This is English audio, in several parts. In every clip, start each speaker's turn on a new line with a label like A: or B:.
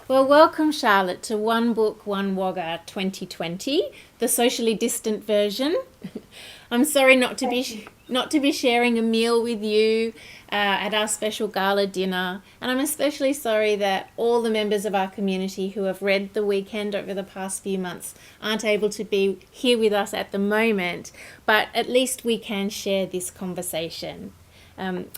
A: Well, welcome, Charlotte, to One Book One Wagga 2020, the socially distant version. I'm sorry
B: Thank you.
A: not to be sharing a meal with you at our special gala dinner, and I'm especially sorry that all the members of our community who have read The Weekend over the past few months aren't able to be here with us at the moment, but at least we can share this conversation.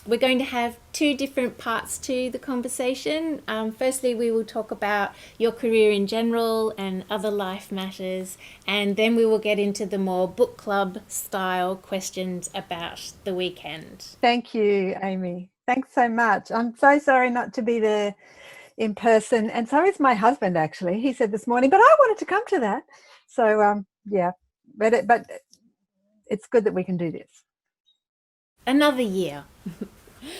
A: We're going to have two different parts to the conversation. Firstly, we will talk about your career in general and other life matters, and then we will get into the more book club style questions about the weekend.
B: Thank you, Amy. Thanks so much. I'm so sorry not to be there in person. And so is my husband, actually. He said this morning, but I wanted to come to that. So, yeah, but it's good that we can do this.
A: Another year.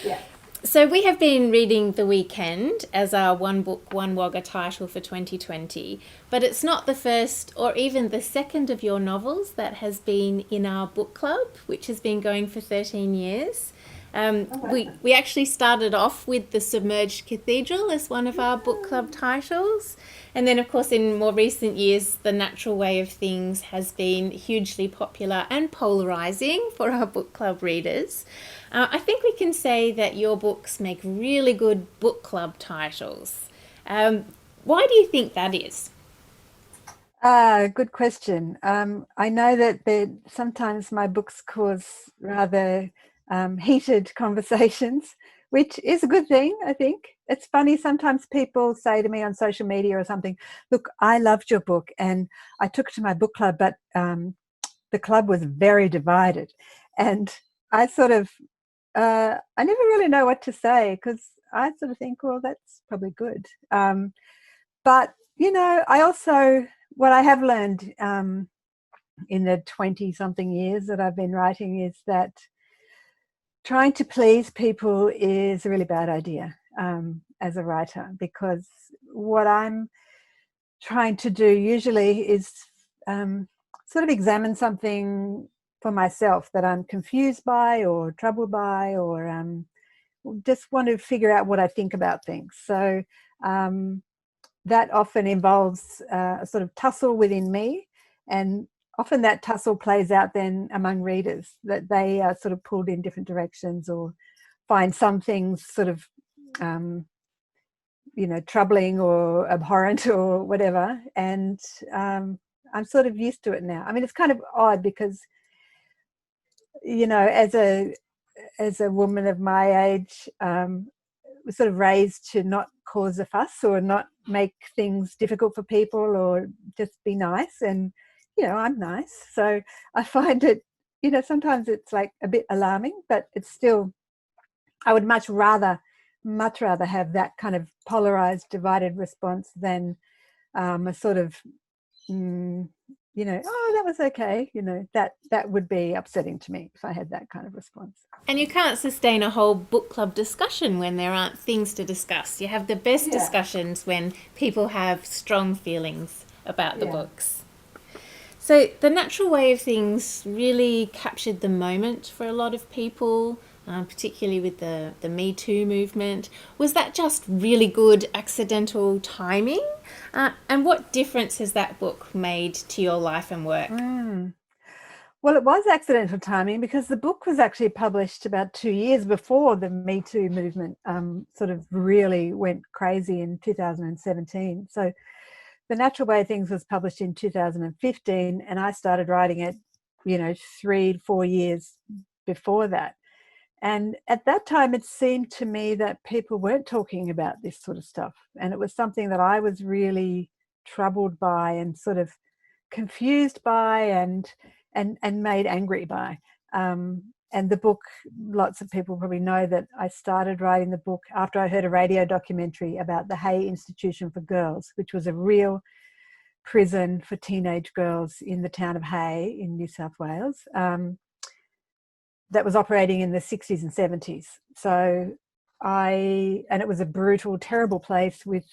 B: Yeah.
A: So we have been reading The Weekend as our One Book One Wagga title for 2020, but it's not the first or even the second of your novels that has been in our book club, which has been going for 13 years.
B: Oh,
A: We actually started off with The Submerged Cathedral as one of our book club titles. And then, of course, in more recent years, The Natural Way of Things has been hugely popular and polarizing for our book club readers. I think we can say that your books make really good book club titles. Um, why do you think that is?
B: Good question. I know that sometimes my books cause rather heated conversations, which is a good thing, I think. It's funny, sometimes people say to me on social media or something, look, I loved your book and I took it to my book club, but the club was very divided. And I sort of, I never really know what to say because I sort of think, well, that's probably good. But, I also, what I have learned in the 20 something years that I've been writing is that trying to please people is a really bad idea as a writer, because what I'm trying to do usually is sort of examine something for myself that I'm confused by or troubled by, or just want to figure out what I think about things. So that often involves a sort of tussle within me, and often that tussle plays out then among readers, that they are sort of pulled in different directions or find some things sort of troubling or abhorrent or whatever. And I'm sort of used to it now. I mean, it's kind of odd because as a woman of my age, was sort of raised to not cause a fuss or not make things difficult for people or just be nice. And, I'm nice. So I find it, sometimes it's like a bit alarming, but it's still, I would much rather have that kind of polarized, divided response than a sort of, oh, that was okay. That would be upsetting to me if I had that kind of response.
A: And you can't sustain a whole book club discussion when there aren't things to discuss. You have the best
B: Yeah,
A: discussions when people have strong feelings about the
B: yeah.
A: books. So, The Natural Way of Things really captured the moment for a lot of people, particularly with the Me Too movement. Was that just really good accidental timing? And what difference has that book made to your life and work?
B: Mm. Well, it was accidental timing because the book was actually published about 2 years before the Me Too movement sort of really went crazy in 2017. So The Natural Way of Things was published in 2015, and I started writing it, 3, 4 years before that. And at that time, it seemed to me that people weren't talking about this sort of stuff. And it was something that I was really troubled by and sort of confused by and made angry by. And the book, lots of people probably know that I started writing the book after I heard a radio documentary about the Hay Institution for Girls, which was a real prison for teenage girls in the town of Hay in New South Wales. That was operating in the 60s and 70s. So and it was a brutal, terrible place with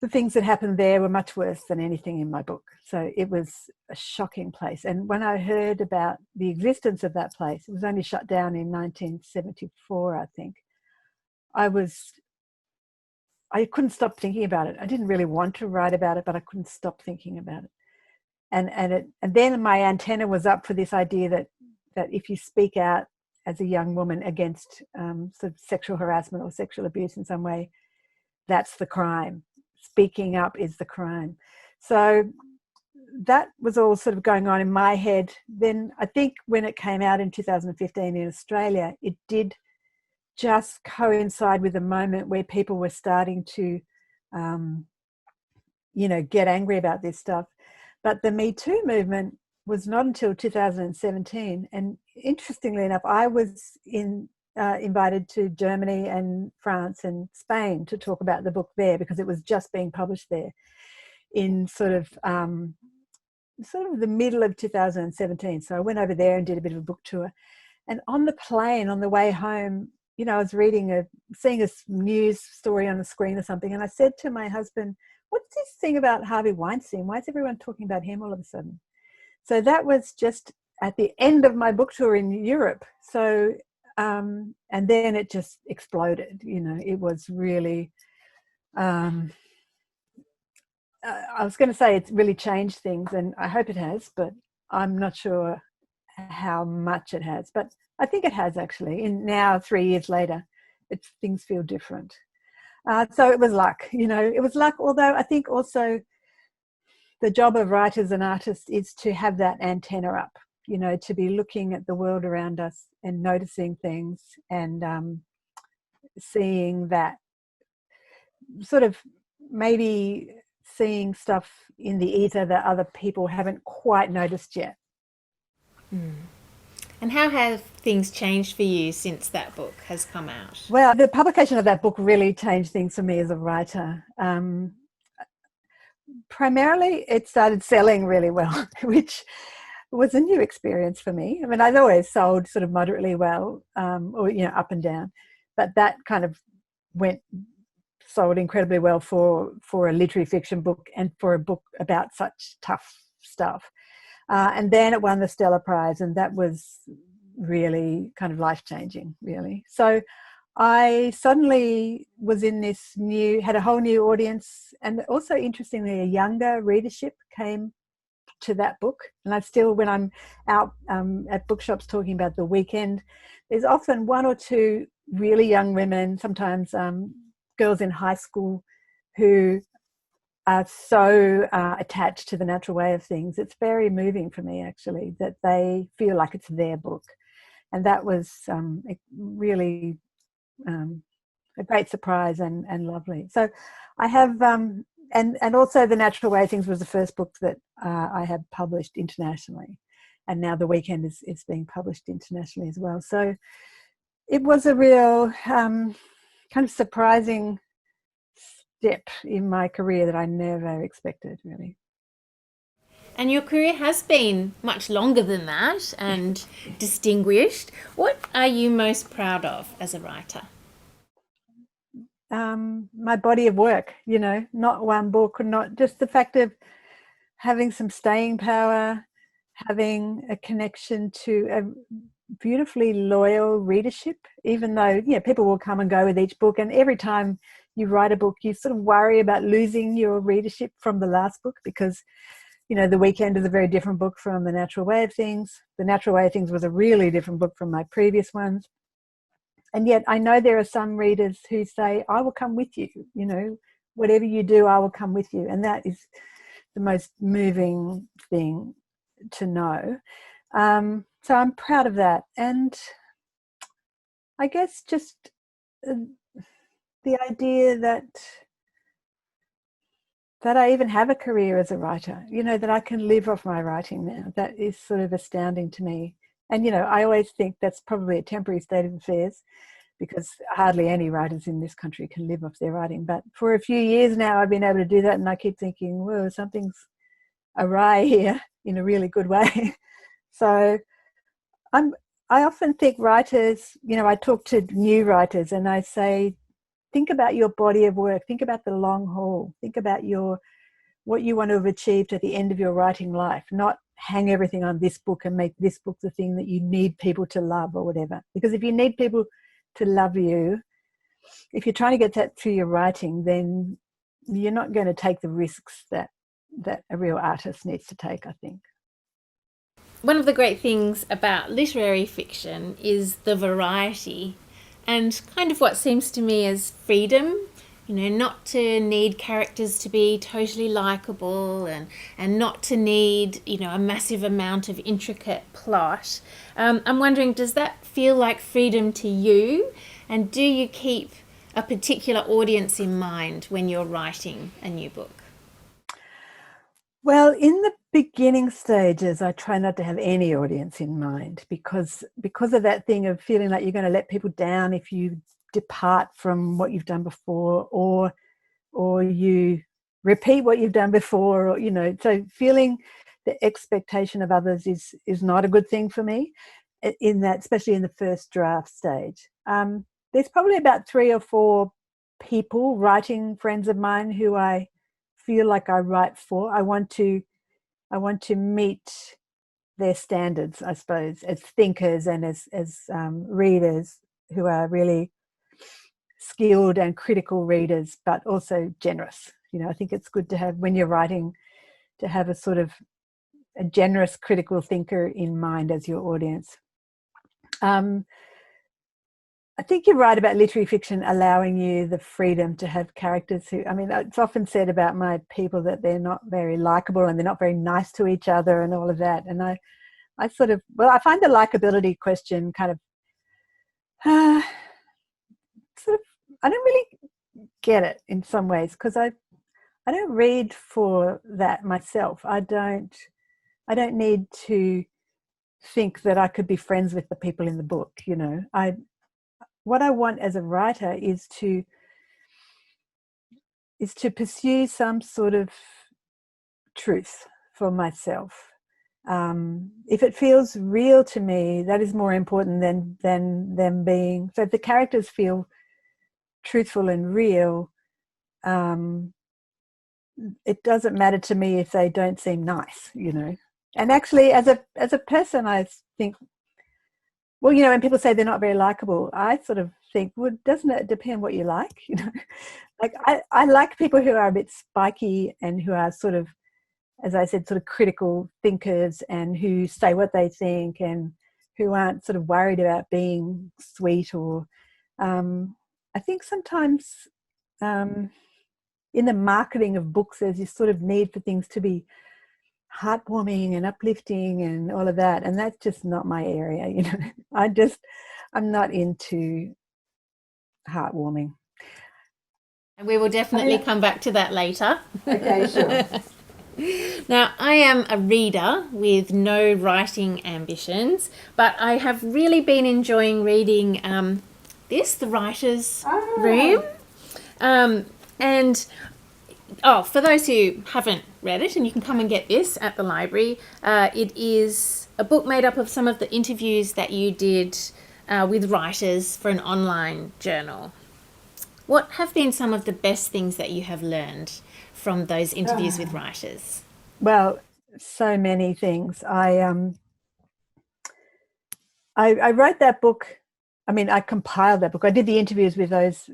B: the things that happened there were much worse than anything in my book. So it was a shocking place. And when I heard about the existence of that place, it was only shut down in 1974, I think. I was I couldn't stop thinking about it. I didn't really want to write about it, but I couldn't stop thinking about it. And then my antenna was up for this idea that if you speak out as a young woman against sort of sexual harassment or sexual abuse in some way, that's the crime. Speaking up is the crime. So that was all sort of going on in my head. Then I think when it came out in 2015 in Australia, it did just coincide with a moment where people were starting to, get angry about this stuff. But the Me Too movement was not until 2017. And interestingly enough, I was invited to Germany and France and Spain to talk about the book there, because it was just being published there in sort of the middle of 2017. So I went over there and did a bit of a book tour. And on the plane, on the way home, I was seeing a news story on the screen or something. And I said to my husband, what's this thing about Harvey Weinstein? Why is everyone talking about him all of a sudden? So that was just at the end of my book tour in Europe. So, and then it just exploded. It was really, I was going to say it's really changed things, and I hope it has, but I'm not sure how much it has. But I think it has, actually. And now, 3 years later, things feel different. So it was luck, it was luck. Although I think also the job of writers and artists is to have that antenna up, to be looking at the world around us and noticing things and seeing that, sort of maybe seeing stuff in the ether that other people haven't quite noticed yet.
A: And how have things changed for you since that book has come out?
B: Well, the publication of that book really changed things for me as a writer. Primarily, it started selling really well, which was a new experience for me. I mean, I'd always sold sort of moderately well, or up and down, but that kind of sold incredibly well for a literary fiction book and for a book about such tough stuff. And then it won the Stella Prize, and that was really kind of life-changing, really. So I suddenly was had a whole new audience, and also, interestingly, a younger readership came to that book. And I still, when I'm out at bookshops talking about the weekend, there's often one or two really young women, sometimes girls in high school, who are so attached to the natural way of things. It's very moving for me, actually, that they feel like it's their book. And that was really a great surprise and lovely. So I have, and also The Natural Way of Things was the first book that I had published internationally. And now The Weekend is being published internationally as well. So it was a real kind of surprising step in my career that I never expected, really.
A: And your career has been much longer than that and distinguished. What are you most proud of as a writer?
B: My body of work, not one book, not just the fact of having some staying power, having a connection to a beautifully loyal readership, even though, people will come and go with each book. And every time you write a book, you sort of worry about losing your readership from the last book, because The Weekend is a very different book from The Natural Way of Things. The Natural Way of Things was a really different book from my previous ones. And yet I know there are some readers who say, I will come with you, whatever you do, I will come with you. And that is the most moving thing to know. So I'm proud of that. And I guess just the idea that I even have a career as a writer, that I can live off my writing now. That is sort of astounding to me. And, I always think that's probably a temporary state of affairs, because hardly any writers in this country can live off their writing. But for a few years now, I've been able to do that, and I keep thinking, whoa, something's awry here in a really good way. So I often think writers, I talk to new writers and I say, think about your body of work. Think about the long haul. Think about what you want to have achieved at the end of your writing life, not hang everything on this book and make this book the thing that you need people to love or whatever. Because if you need people to love you, if you're trying to get that through your writing, then you're not going to take the risks that a real artist needs to take, I think.
A: One of the great things about literary fiction is the variety and kind of what seems to me as freedom. You know, not to need characters to be totally likable and not to need, you know, a massive amount of intricate plot. I'm wondering, does that feel like freedom to you? And do you keep a particular audience in mind when you're writing a new book?
B: Well, in the beginning stages, I try not to have any audience in mind because of that thing of feeling like you're going to let people down if you depart from what you've done before, or you repeat what you've done before, or, you know, so feeling the expectation of others is not a good thing for me in that, especially in the first draft stage. There's probably about 3 or 4 people, writing friends of mine, who I feel like I write for. I want to meet their standards, I suppose, as thinkers and as readers who are really skilled and critical readers, but also generous. You know, I think it's good to have, when you're writing, to have a sort of a generous critical thinker in mind as your audience. I think you're right about literary fiction allowing you the freedom to have characters who, I mean, it's often said about my people that they're not very likable and they're not very nice to each other and all of that. And I sort of, well, I find the likability question kind of, sort of, I don't really get it in some ways, because I don't read for that myself. I don't need to think that I could be friends with the people in the book, you know. What I want as a writer is to pursue some sort of truth for myself. If it feels real to me, that is more important than them being. So if the characters feel truthful and real, it doesn't matter to me if they don't seem nice, you know. And actually, as a person, I think, well, you know, when people say they're not very likable, I sort of think, well, doesn't it depend what you like? You know, like I like people who are a bit spiky and who are sort of, as I said, sort of critical thinkers and who say what they think and who aren't sort of worried about being sweet or, I think sometimes in the marketing of books, there's this sort of need for things to be heartwarming and uplifting and all of that, and that's just not my area, you know. I'm not into heartwarming.
A: And we will definitely come back to that later.
B: Okay, sure.
A: Now, I am a reader with no writing ambitions, but I have really been enjoying reading The Writer's Room. And for those who haven't read it, and you can come and get this at the library, it is a book made up of some of the interviews that you did with writers for an online journal. What have been some of the best things that you have learned from those interviews with writers?
B: Well, so many things. I wrote that book. I mean, I compiled that book. I did the interviews with those.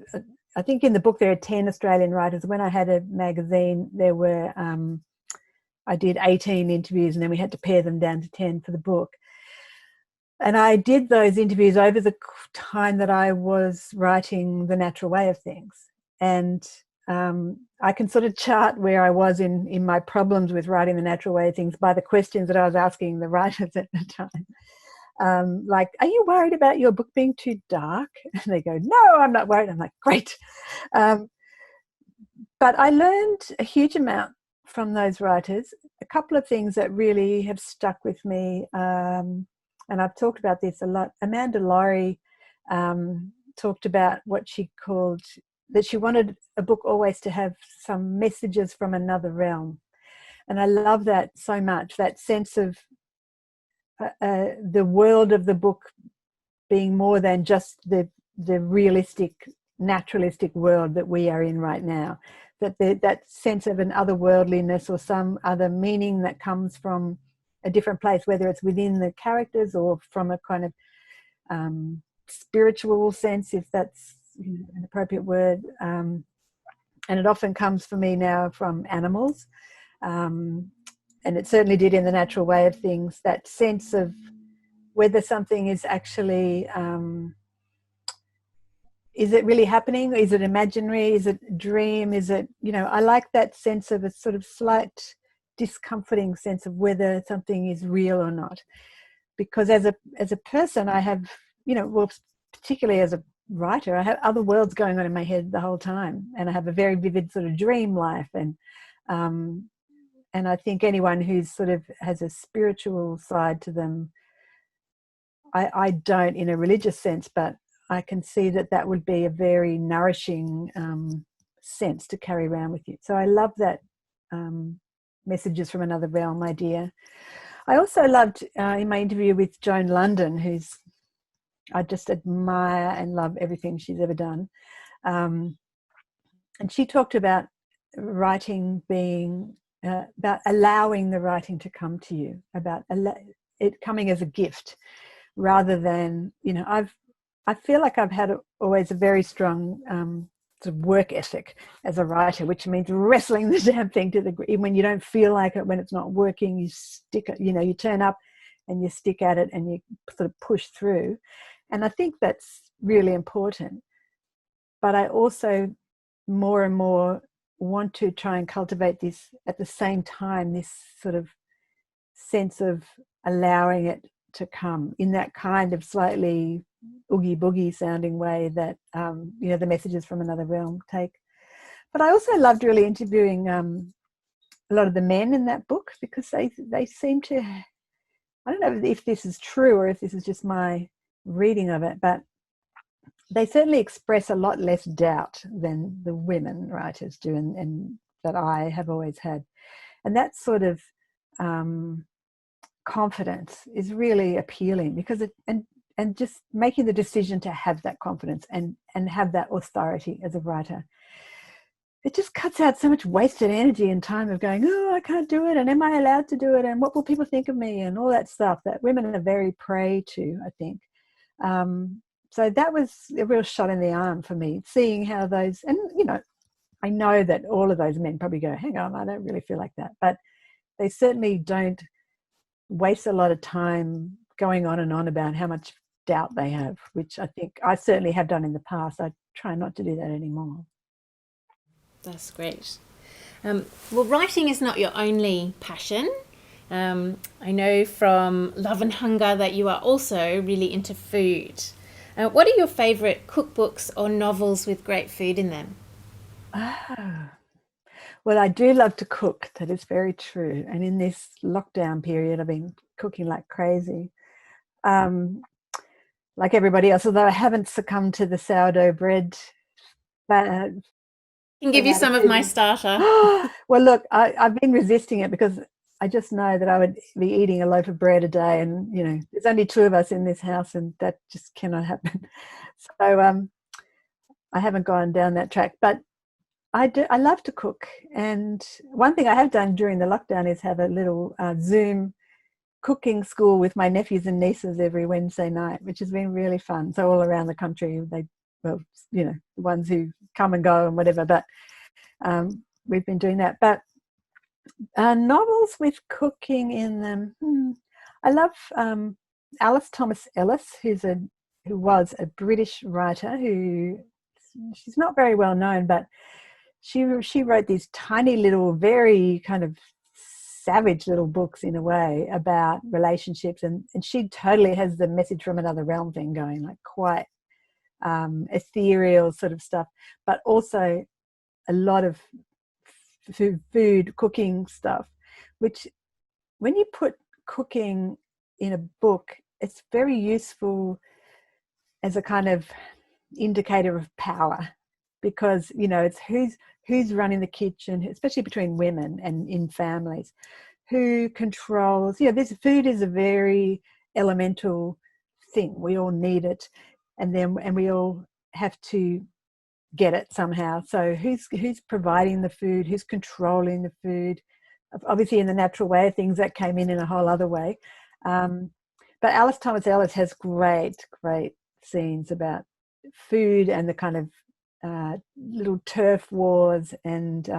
B: I think in the book there are 10 Australian writers. When I had a magazine, there were, I did 18 interviews, and then we had to pare them down to 10 for the book. And I did those interviews over the time that I was writing The Natural Way of Things. And I can sort of chart where I was in my problems with writing The Natural Way of Things by the questions that I was asking the writers at the time. Like, are you worried about your book being too dark? And they go, no, I'm not worried. I'm like, great. But I learned a huge amount from those writers. A couple of things that really have stuck with me, and I've talked about this a lot. Amanda Laurie talked about what she called, that she wanted a book always to have some messages from another realm. And I love that so much, that sense of the world of the book being more than just the realistic, naturalistic world that we are in right now. That sense of an otherworldliness or some other meaning that comes from a different place, whether it's within the characters or from a kind of spiritual sense, if that's an appropriate word. And it often comes for me now from animals. And it certainly did in the natural way of things, that sense of whether something is actually, is it really happening? Is it imaginary? Is it a dream? Is it, I like that sense of a sort of slight discomforting sense of whether something is real or not. Because as a person, I have, well, particularly as a writer, I have other worlds going on in my head the whole time, and I have a very vivid sort of dream life. And I think anyone who's sort of has a spiritual side to them, I don't in a religious sense, but I can see that would be a very nourishing sense to carry around with you. So I love that messages from another realm idea. I also loved in my interview with Joan London, who's I just admire and love everything she's ever done. And she talked about writing being about allowing the writing to come to you, about it coming as a gift rather than, I feel like I've had always a very strong sort of work ethic as a writer, which means wrestling the damn thing to the even when you don't feel like it, when it's not working, you stick it, you turn up and you stick at it and you sort of push through. And I think that's really important. But I also more and more want to try and cultivate this at the same time, this sort of sense of allowing it to come in that kind of slightly oogie boogie sounding way that the messages from another realm take. But I also loved really interviewing a lot of the men in that book, because they seem to, I don't know if this is true or if this is just my reading of it, but they certainly express a lot less doubt than the women writers do, and that I have always had. And that sort of confidence is really appealing, because and just making the decision to have that confidence and have that authority as a writer, it just cuts out so much wasted energy and time of going, oh, I can't do it, and am I allowed to do it, and what will people think of me, and all that stuff that women are very prey to, I think. So that was a real shot in the arm for me, seeing how those, and I know that all of those men probably go, hang on, I don't really feel like that, but they certainly don't waste a lot of time going on and on about how much doubt they have, which I think I certainly have done in the past. I try not to do that anymore.
A: That's great. Well, writing is not your only passion. I know from Love and Hunger that you are also really into food. What are your favourite cookbooks or novels with great food in them?
B: Well, I do love to cook. That is very true. And in this lockdown period, I've been cooking like crazy. Like everybody else, although I haven't succumbed to the sourdough bread.
A: I can give you some of my starter.
B: Well, look, I've been resisting it because I just know that I would be eating a loaf of bread a day, and there's only two of us in this house, and that just cannot happen. So I haven't gone down that track, but I love to cook. And one thing I have done during the lockdown is have a little Zoom cooking school with my nephews and nieces every Wednesday night, which has been really fun. So all around the country, the ones who come and go and whatever, but we've been doing that. But novels with cooking in them, I love Alice Thomas Ellis, who was a British writer she's not very well known, but she wrote these tiny little, very kind of savage little books in a way about relationships, and she totally has the message from another realm thing going, like quite ethereal sort of stuff, but also a lot of food cooking stuff, which when you put cooking in a book, it's very useful as a kind of indicator of power, because it's who's running the kitchen, especially between women and in families, who controls. This food is a very elemental thing. We all need it, and we all have to get it somehow. So who's providing the food, who's controlling the food, obviously in the natural way of things that came in a whole other way. But Alice Thomas Ellis has great scenes about food and the kind of little turf wars and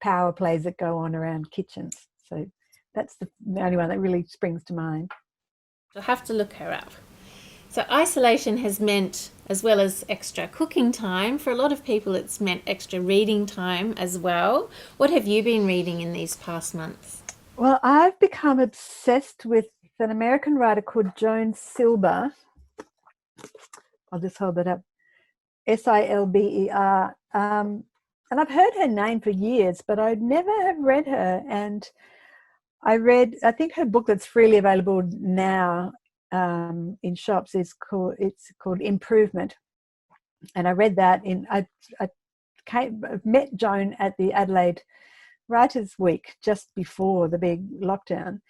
B: power plays that go on around kitchens. So that's the only one that really springs to mind.
A: I'll have to look her up. So isolation has meant, as well as extra cooking time, for a lot of people it's meant extra reading time as well. What have you been reading in these past months?
B: Well, I've become obsessed with an American writer called Joan Silber. I'll just hold it up. Silber. And I've heard her name for years, but I'd never have read her. And I think her book that's freely available now in shops it's called Improvement. And I read that I met Joan at the Adelaide Writers' Week just before the big lockdown.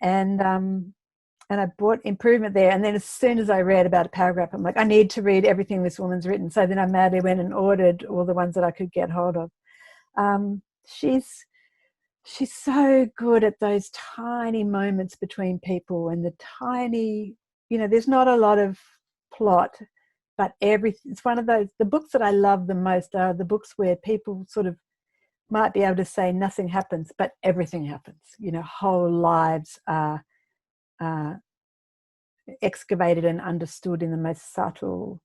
B: And I bought Improvement there. And then as soon as I read about a paragraph, I'm like, I need to read everything this woman's written. So then I madly went and ordered all the ones that I could get hold of. She's so good at those tiny moments between people and the tiny, there's not a lot of plot, but it's one of the books that I love the most are the books where people sort of might be able to say nothing happens, but everything happens. Whole lives are excavated and understood in the most subtle,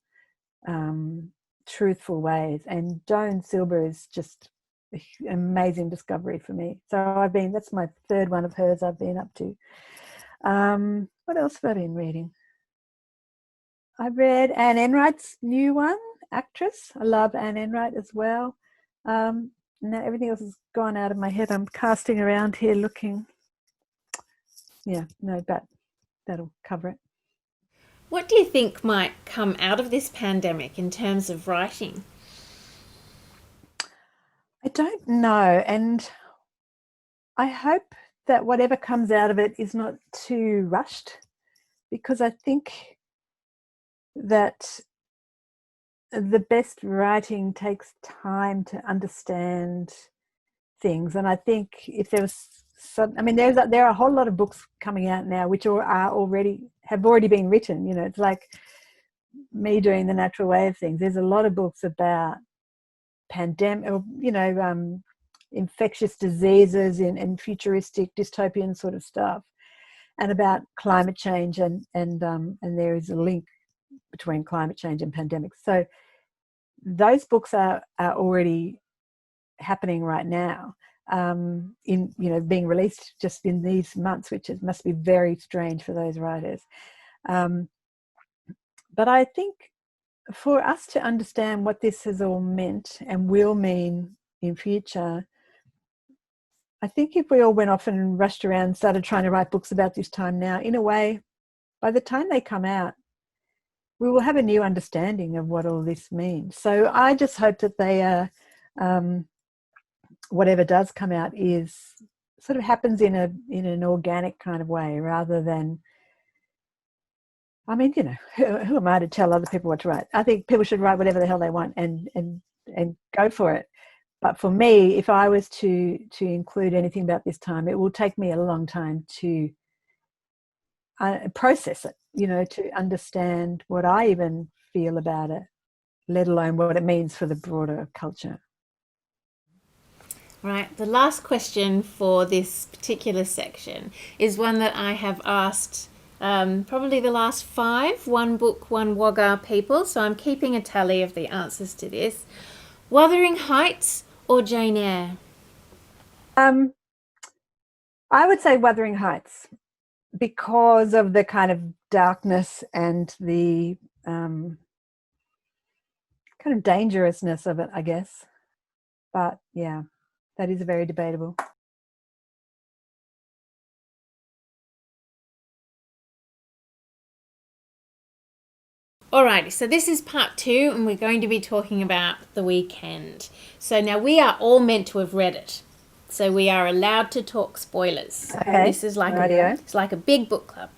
B: truthful ways. And Joan Silber is just an amazing discovery for me. So that's my third one of hers I've been up to. What else have I been reading? I read Anne Enright's new one, Actress. I love Anne Enright as well. Now everything else has gone out of my head. I'm casting around here looking. Yeah, no, but that'll cover it.
A: What do you think might come out of this pandemic in terms of writing?
B: I don't know. And I hope that whatever comes out of it is not too rushed, because I think that the best writing takes time to understand things. And I think if there was there are a whole lot of books coming out now which have already been written. It's like me doing The Natural Way of Things. There's a lot of books about pandemic, infectious diseases and futuristic dystopian sort of stuff, and about climate change, and there is a link between climate change and pandemics. So those books are already happening right now, being released just in these months, which must be very strange for those writers. But I think for us to understand what this has all meant and will mean in future, I think if we all went off and rushed around and started trying to write books about this time now, in a way, by the time they come out, we will have a new understanding of what all this means. So I just hope that they are, whatever does come out is sort of happens in an organic kind of way, rather than, who am I to tell other people what to write? I think people should write whatever the hell they want and go for it. But for me, if I was to include anything about this time, it will take me a long time to process it, to understand what I even feel about it, let alone what it means for the broader culture.
A: Right, the last question for this particular section is one that I have asked probably the last 5 One Book One Wagga people, so I'm keeping a tally of the answers to this. Wuthering Heights or Jane Eyre?
B: I would say Wuthering Heights, because of the kind of darkness and the kind of dangerousness of it, I guess. But yeah, that is very debatable.
A: Alrighty, so this is part 2 and we're going to be talking about The Weekend. So now we are all meant to have read it. So we are allowed to talk spoilers.
B: Okay.
A: This is like a big book club.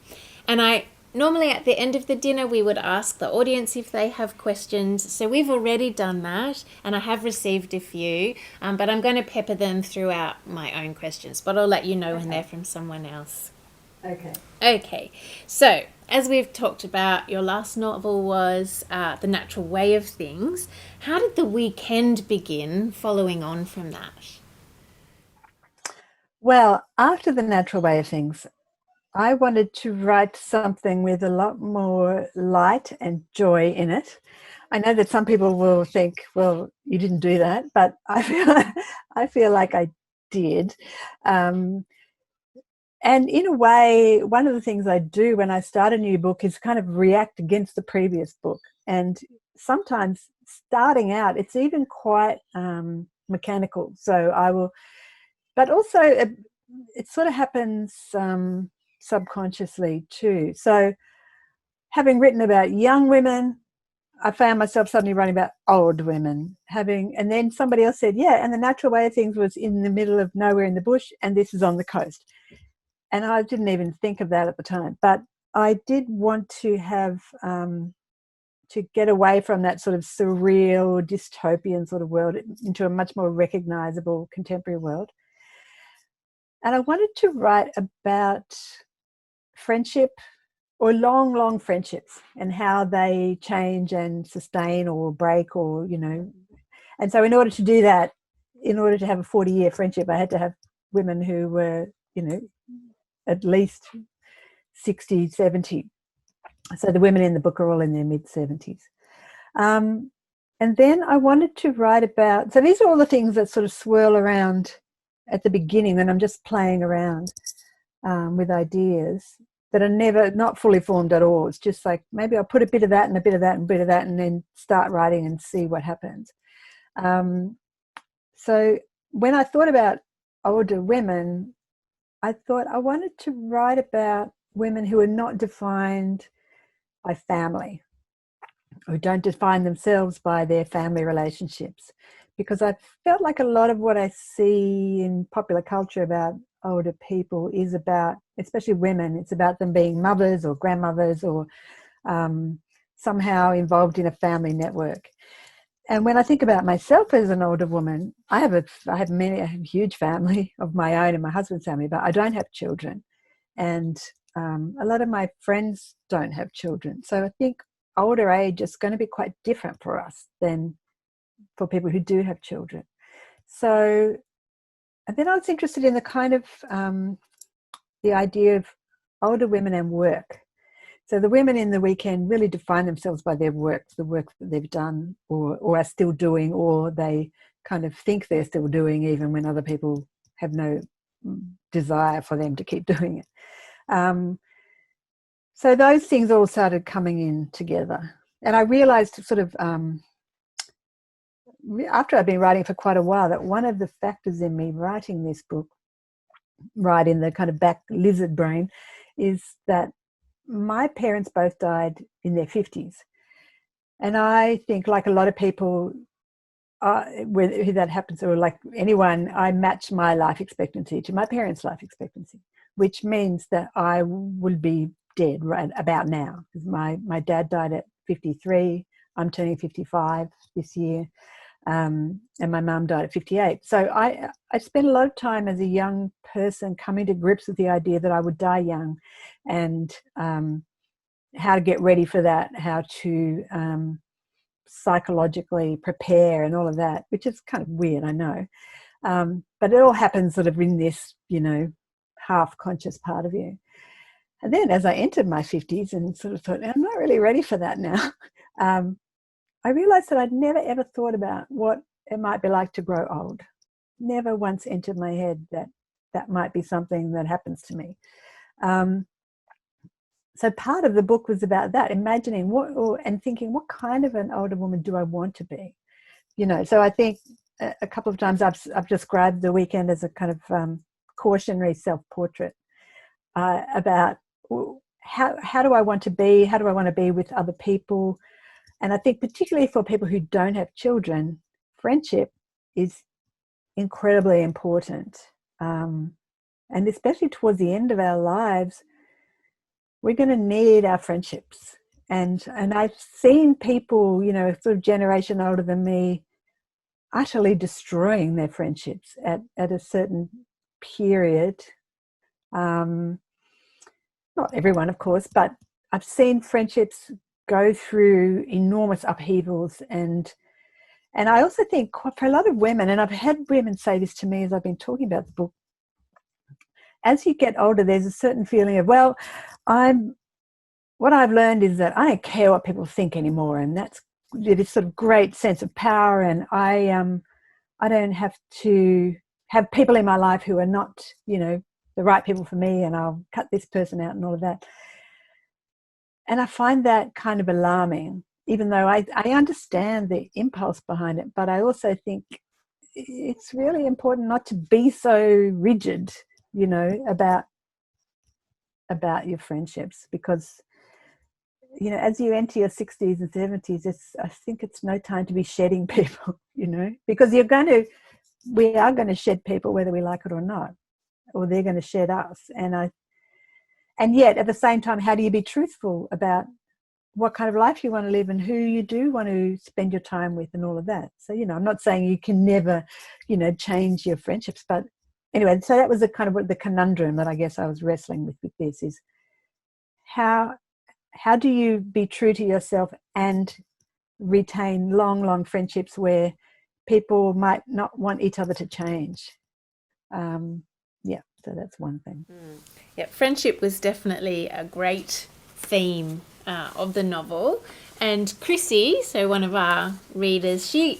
A: And normally at the end of the dinner we would ask the audience if they have questions. So we've already done that and I have received a few, but I'm going to pepper them throughout my own questions. But I'll let you know when they're from someone else.
B: Okay.
A: Okay, so as we've talked about, your last novel was The Natural Way of Things. How did The Weekend begin following on from that?
B: Well, after The Natural Way of Things, I wanted to write something with a lot more light and joy in it. I know that some people will think, well, you didn't do that, but I feel, I feel like I did. Um, and in a way, one of the things I do when I start a new book is kind of react against the previous book. And sometimes starting out, it's even quite mechanical. So I will, but also it sort of happens subconsciously too. So having written about young women, I found myself suddenly writing about old women. And then somebody else said, yeah, and The Natural Way of Things was in the middle of nowhere in the bush, and this is on the coast. And I didn't even think of that at the time, but I did want to have to get away from that sort of surreal dystopian sort of world into a much more recognizable contemporary world. And I wanted to write about friendship, or long, long friendships, and how they change and sustain or break, or, you know. And so in order to do that, in order to have a 40-year friendship, I had to have women who were, you know, at least 60, 70. So the women in the book are all in their mid-70s. And then I wanted to write about, so these are all the things that sort of swirl around at the beginning when I'm just playing around with ideas that are never, not fully formed at all. It's just like, maybe I'll put a bit of that and a bit of that and a bit of that, and then start writing and see what happens. So when I thought about older women, I thought I wanted to write about women who are not defined by family, who don't define themselves by their family relationships. Because I felt like a lot of what I see in popular culture about older people is about, especially women, it's about them being mothers or grandmothers, or somehow involved in a family network. And when I think about myself as an older woman, I have a huge family of my own and my husband's family, but I don't have children. And a lot of my friends don't have children. So I think older age is going to be quite different for us than for people who do have children. So, and then I was interested in the kind of the idea of older women and work. So the women in The Weekend really define themselves by their work, the work that they've done, or are still doing, or they kind of think they're still doing, even when other people have no desire for them to keep doing it. So those things all started coming in together. And I realized sort of after I'd been writing for quite a while that one of the factors in me writing this book, right in the kind of back lizard brain, is that my parents both died in their 50s. And I think, like a lot of people, who that happens, or like anyone, I match my life expectancy to my parents' life expectancy, which means that I will be dead right about now. Because my dad died at 53. I'm turning 55 this year. And my mum died at 58. So I spent a lot of time as a young person coming to grips with the idea that I would die young, and how to get ready for that, how to psychologically prepare and all of that, which is kind of weird, I know. But it all happens sort of in this, you know, half conscious part of you. And then as I entered my 50s and sort of thought, I'm not really ready for that now, I realized that I'd never ever thought about what it might be like to grow old. Never once entered my head that that might be something that happens to me. So part of the book was about that, imagining and thinking, what kind of an older woman do I want to be? You know, so I think a couple of times I've described The Weekend as a kind of cautionary self-portrait about how do I want to be? How do I want to be with other people? And I think particularly for people who don't have children, friendship is incredibly important. And especially towards the end of our lives, we're going to need our friendships. And I've seen people, you know, sort of generation older than me, utterly destroying their friendships at a certain period. not everyone, of course, but I've seen friendships go through enormous upheavals, and I also think for a lot of women, and I've had women say this to me as I've been talking about the book, as you get older, there's a certain feeling of, well, what I've learned is that I don't care what people think anymore, and that's this sort of great sense of power, and I don't have to have people in my life who are not, the right people for me, and I'll cut this person out and all of that. And I find that kind of alarming, even though I understand the impulse behind it, but I also think it's really important not to be so rigid, about your friendships, because as you enter your 60s and 70s, I think it's no time to be shedding people, because we are going to shed people whether we like it or not, or they're going to shed us. And yet at the same time, how do you be truthful about what kind of life you want to live and who you do want to spend your time with and all of that? So, I'm not saying you can never, change your friendships, but anyway, so that was the kind of the conundrum that I guess I was wrestling with this is how do you be true to yourself and retain long friendships where people might not want each other to change? So that's one thing.
A: Yeah, friendship was definitely a great theme of the novel. And Chrissy, so one of our readers, she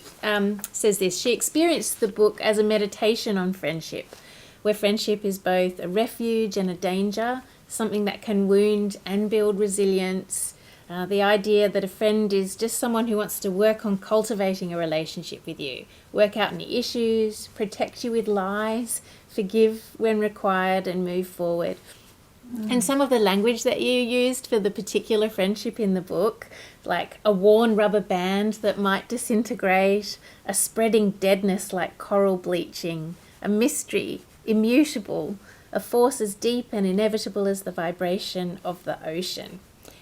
A: says this: she experienced the book as a meditation on friendship, where friendship is both a refuge and a danger, something that can wound and build resilience. The idea that a friend is just someone who wants to work on cultivating a relationship with you, work out any issues, protect you with lies, forgive when required, and move forward. And some of the language that you used for the particular friendship in the book, like a worn rubber band that might disintegrate, a spreading deadness like coral bleaching, a mystery, immutable, a force as deep and inevitable as the vibration of the ocean.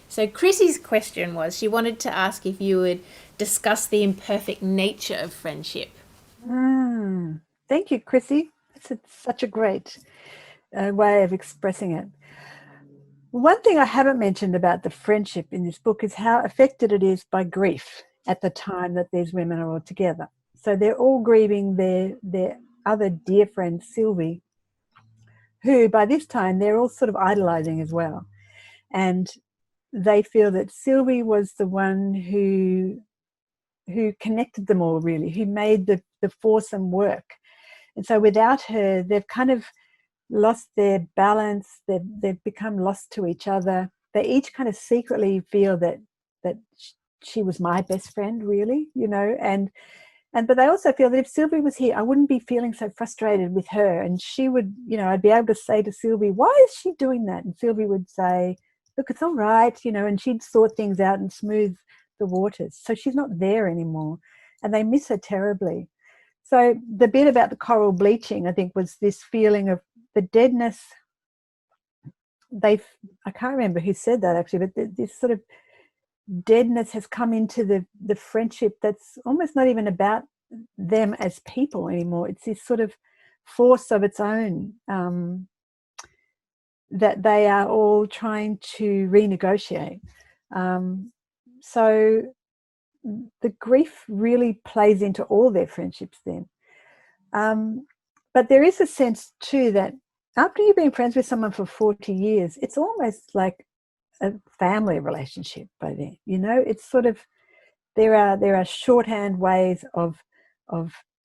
A: So Chrissy's question was, she wanted to ask if you would discuss the imperfect nature of friendship.
B: Thank you, Chrissy. It's such a great way of expressing it. One thing I haven't mentioned about the friendship in this book is how affected it is by grief at the time that these women are all together. So they're all grieving their other dear friend, Sylvie, who by this time they're all sort of idolizing as well. And they feel that Sylvie was the one who connected them all, really, who made the foursome work. And so without her, they've kind of lost their balance. They've become lost to each other. They each kind of secretly feel that she was my best friend, really, but they also feel that if Sylvie was here, I wouldn't be feeling so frustrated with her. And she would, I'd be able to say to Sylvie, why is she doing that? And Sylvie would say, look, it's all right, and she'd sort things out and smooth the waters. So she's not there anymore. And they miss her terribly. So the bit about the coral bleaching, I think, was this feeling of the deadness. I can't remember who said that actually, but this sort of deadness has come into the friendship that's almost not even about them as people anymore. It's this sort of force of its own that they are all trying to renegotiate. So the grief really plays into all their friendships then. But there is a sense too that after you've been friends with someone for 40 years, it's almost like a family relationship by then. It's sort of, there are shorthand ways of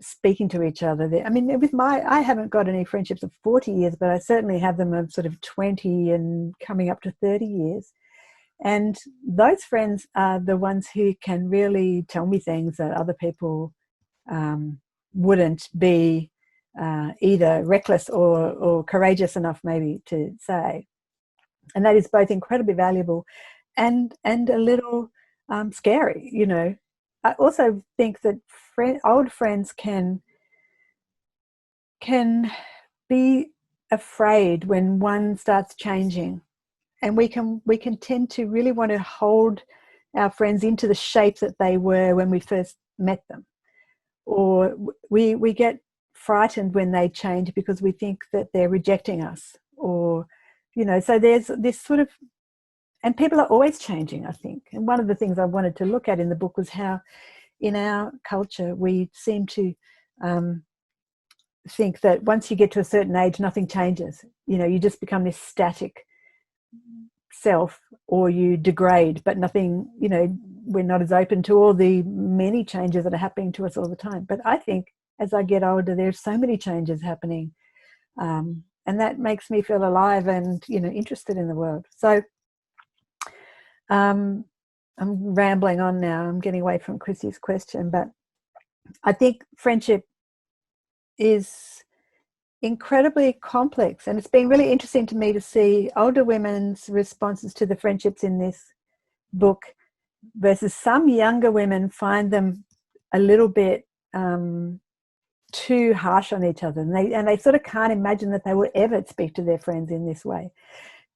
B: speaking to each other. I mean, I haven't got any friendships of 40 years, but I certainly have them of sort of 20 and coming up to 30 years. And those friends are the ones who can really tell me things that other people wouldn't be either reckless or courageous enough maybe to say. And that is both incredibly valuable and a little scary, I also think that old friends can be afraid when one starts changing, and we can tend to really want to hold our friends into the shape that they were when we first met them, or we get frightened when they change because we think that they're rejecting us, or So there's this sort of, and people are always changing, I think. And one of the things I wanted to look at in the book was how in our culture we seem to think that once you get to a certain age, nothing changes. You just become this static self, or you degrade, but nothing, we're not as open to all the many changes that are happening to us all the time. But I think as I get older, there's so many changes happening. And that makes me feel alive and, interested in the world. So I'm rambling on now. I'm getting away from Chrissy's question, but I think friendship is incredibly complex, and it's been really interesting to me to see older women's responses to the friendships in this book versus some younger women find them a little bit too harsh on each other, and they sort of can't imagine that they would ever speak to their friends in this way.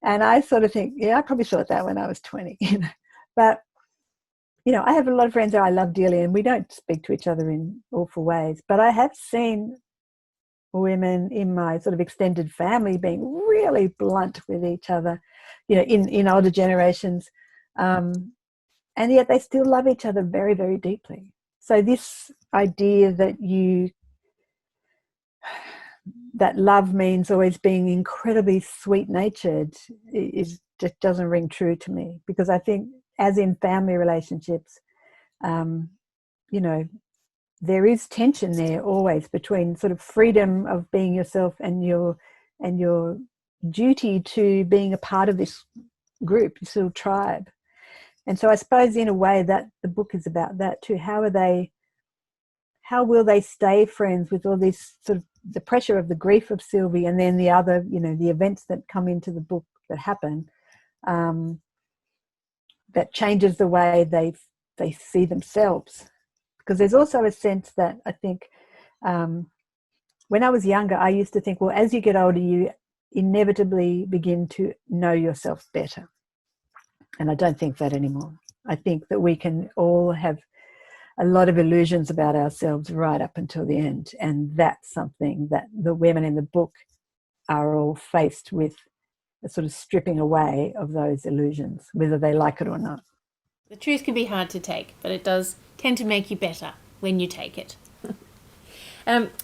B: And I sort of think, I probably thought that when I was 20, but I have a lot of friends that I love dearly, and we don't speak to each other in awful ways, but I have seen women in my sort of extended family being really blunt with each other, in older generations, and yet they still love each other very, very deeply. So this idea that love means always being incredibly sweet-natured just doesn't ring true to me, because I think, as in family relationships, there is tension there always between sort of freedom of being yourself and your duty to being a part of this group, this little tribe. And so I suppose in a way that the book is about that too. How will they stay friends with all this sort of the pressure of the grief of Sylvie, and then the other, the events that come into the book that happen, that changes the way they see themselves. Because there's also a sense that I think when I was younger, I used to think, well, as you get older, you inevitably begin to know yourself better. And I don't think that anymore. I think that we can all have a lot of illusions about ourselves right up until the end. And that's something that the women in the book are all faced with, a sort of stripping away of those illusions, whether they like it or not.
A: The truth can be hard to take, but it does tend to make you better when you take it.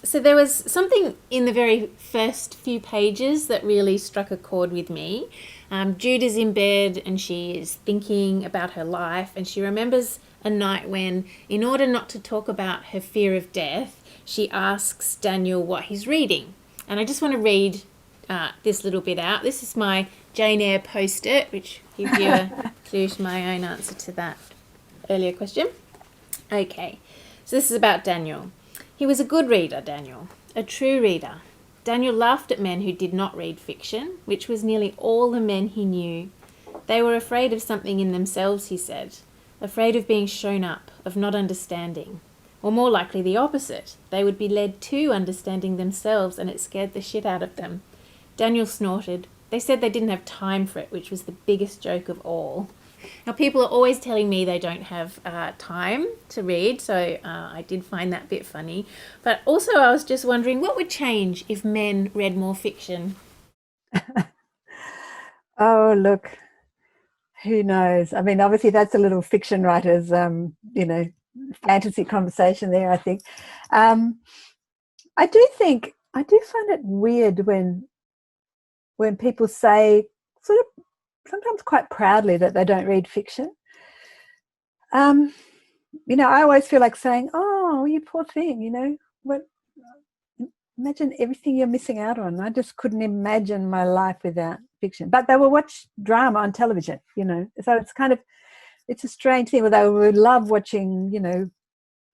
A: So there was something in the very first few pages that really struck a chord with me. Jude is in bed and she is thinking about her life, and she remembers a night when, in order not to talk about her fear of death, she asks Daniel what he's reading. And I just want to read this little bit out. This is my Jane Eyre post-it, which gives you a clue to my own answer to that earlier question. Okay, so this is about Daniel. He was a good reader, Daniel, a true reader. Daniel laughed at men who did not read fiction, which was nearly all the men he knew. They were afraid of something in themselves, he said, afraid of being shown up, of not understanding. Or more likely the opposite. They would be led to understanding themselves, and it scared the shit out of them. Daniel snorted. They said they didn't have time for it, which was the biggest joke of all. Now, people are always telling me they don't have time to read, so I did find that a bit funny. But also I was just wondering, what would change if men read more fiction?
B: Oh, look, who knows? I mean, obviously that's a little fiction writer's, fantasy conversation there, I think. I do find it weird when people say, sort of sometimes quite proudly, that they don't read fiction. I always feel like saying, oh, you poor thing, what? Imagine everything you're missing out on. I just couldn't imagine my life without fiction. But they will watch drama on television, So it's a strange thing. Where they would love watching,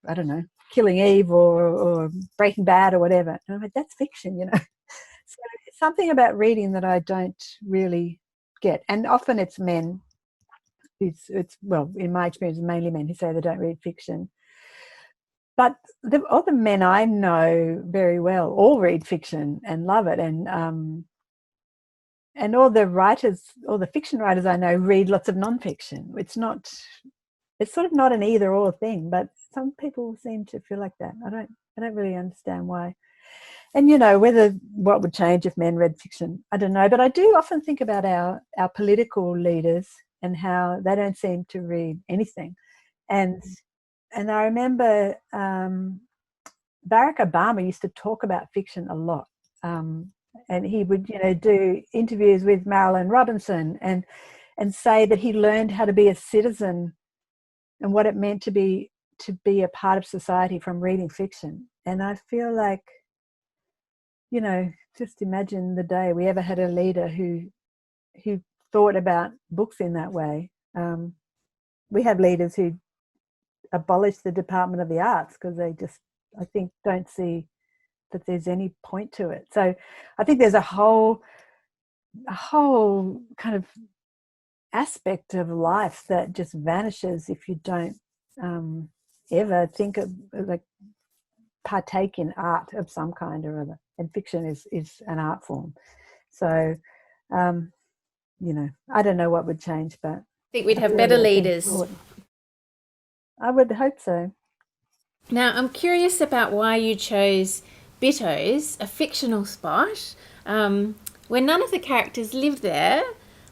B: I don't know, Killing Eve or Breaking Bad or whatever. And I'm like, that's fiction, So it's something about reading that I don't really get. And often it's men. Well, in my experience, mainly men who say they don't read fiction. But all the men I know very well all read fiction and love it, and all the fiction writers I know read lots of nonfiction. It's sort of not an either-or thing, but some people seem to feel like that. I don't really understand why. And whether what would change if men read fiction, I don't know. But I do often think about our political leaders and how they don't seem to read anything. And I remember Barack Obama used to talk about fiction a lot. And he would, do interviews with Marilyn Robinson and say that he learned how to be a citizen and what it meant to be a part of society from reading fiction. And I feel like, just imagine the day we ever had a leader who thought about books in that way. We have leaders who abolish the Department of the Arts because they just, I think, don't see that there's any point to it. So I think there's a whole kind of aspect of life that just vanishes if you don't ever think of, like, partake in art of some kind or other. And fiction is an art form. So, I don't know what would change, but
A: I think we'd have better leaders.
B: I would hope so.
A: Now, I'm curious about why you chose Bittos, a fictional spot, where none of the characters live there.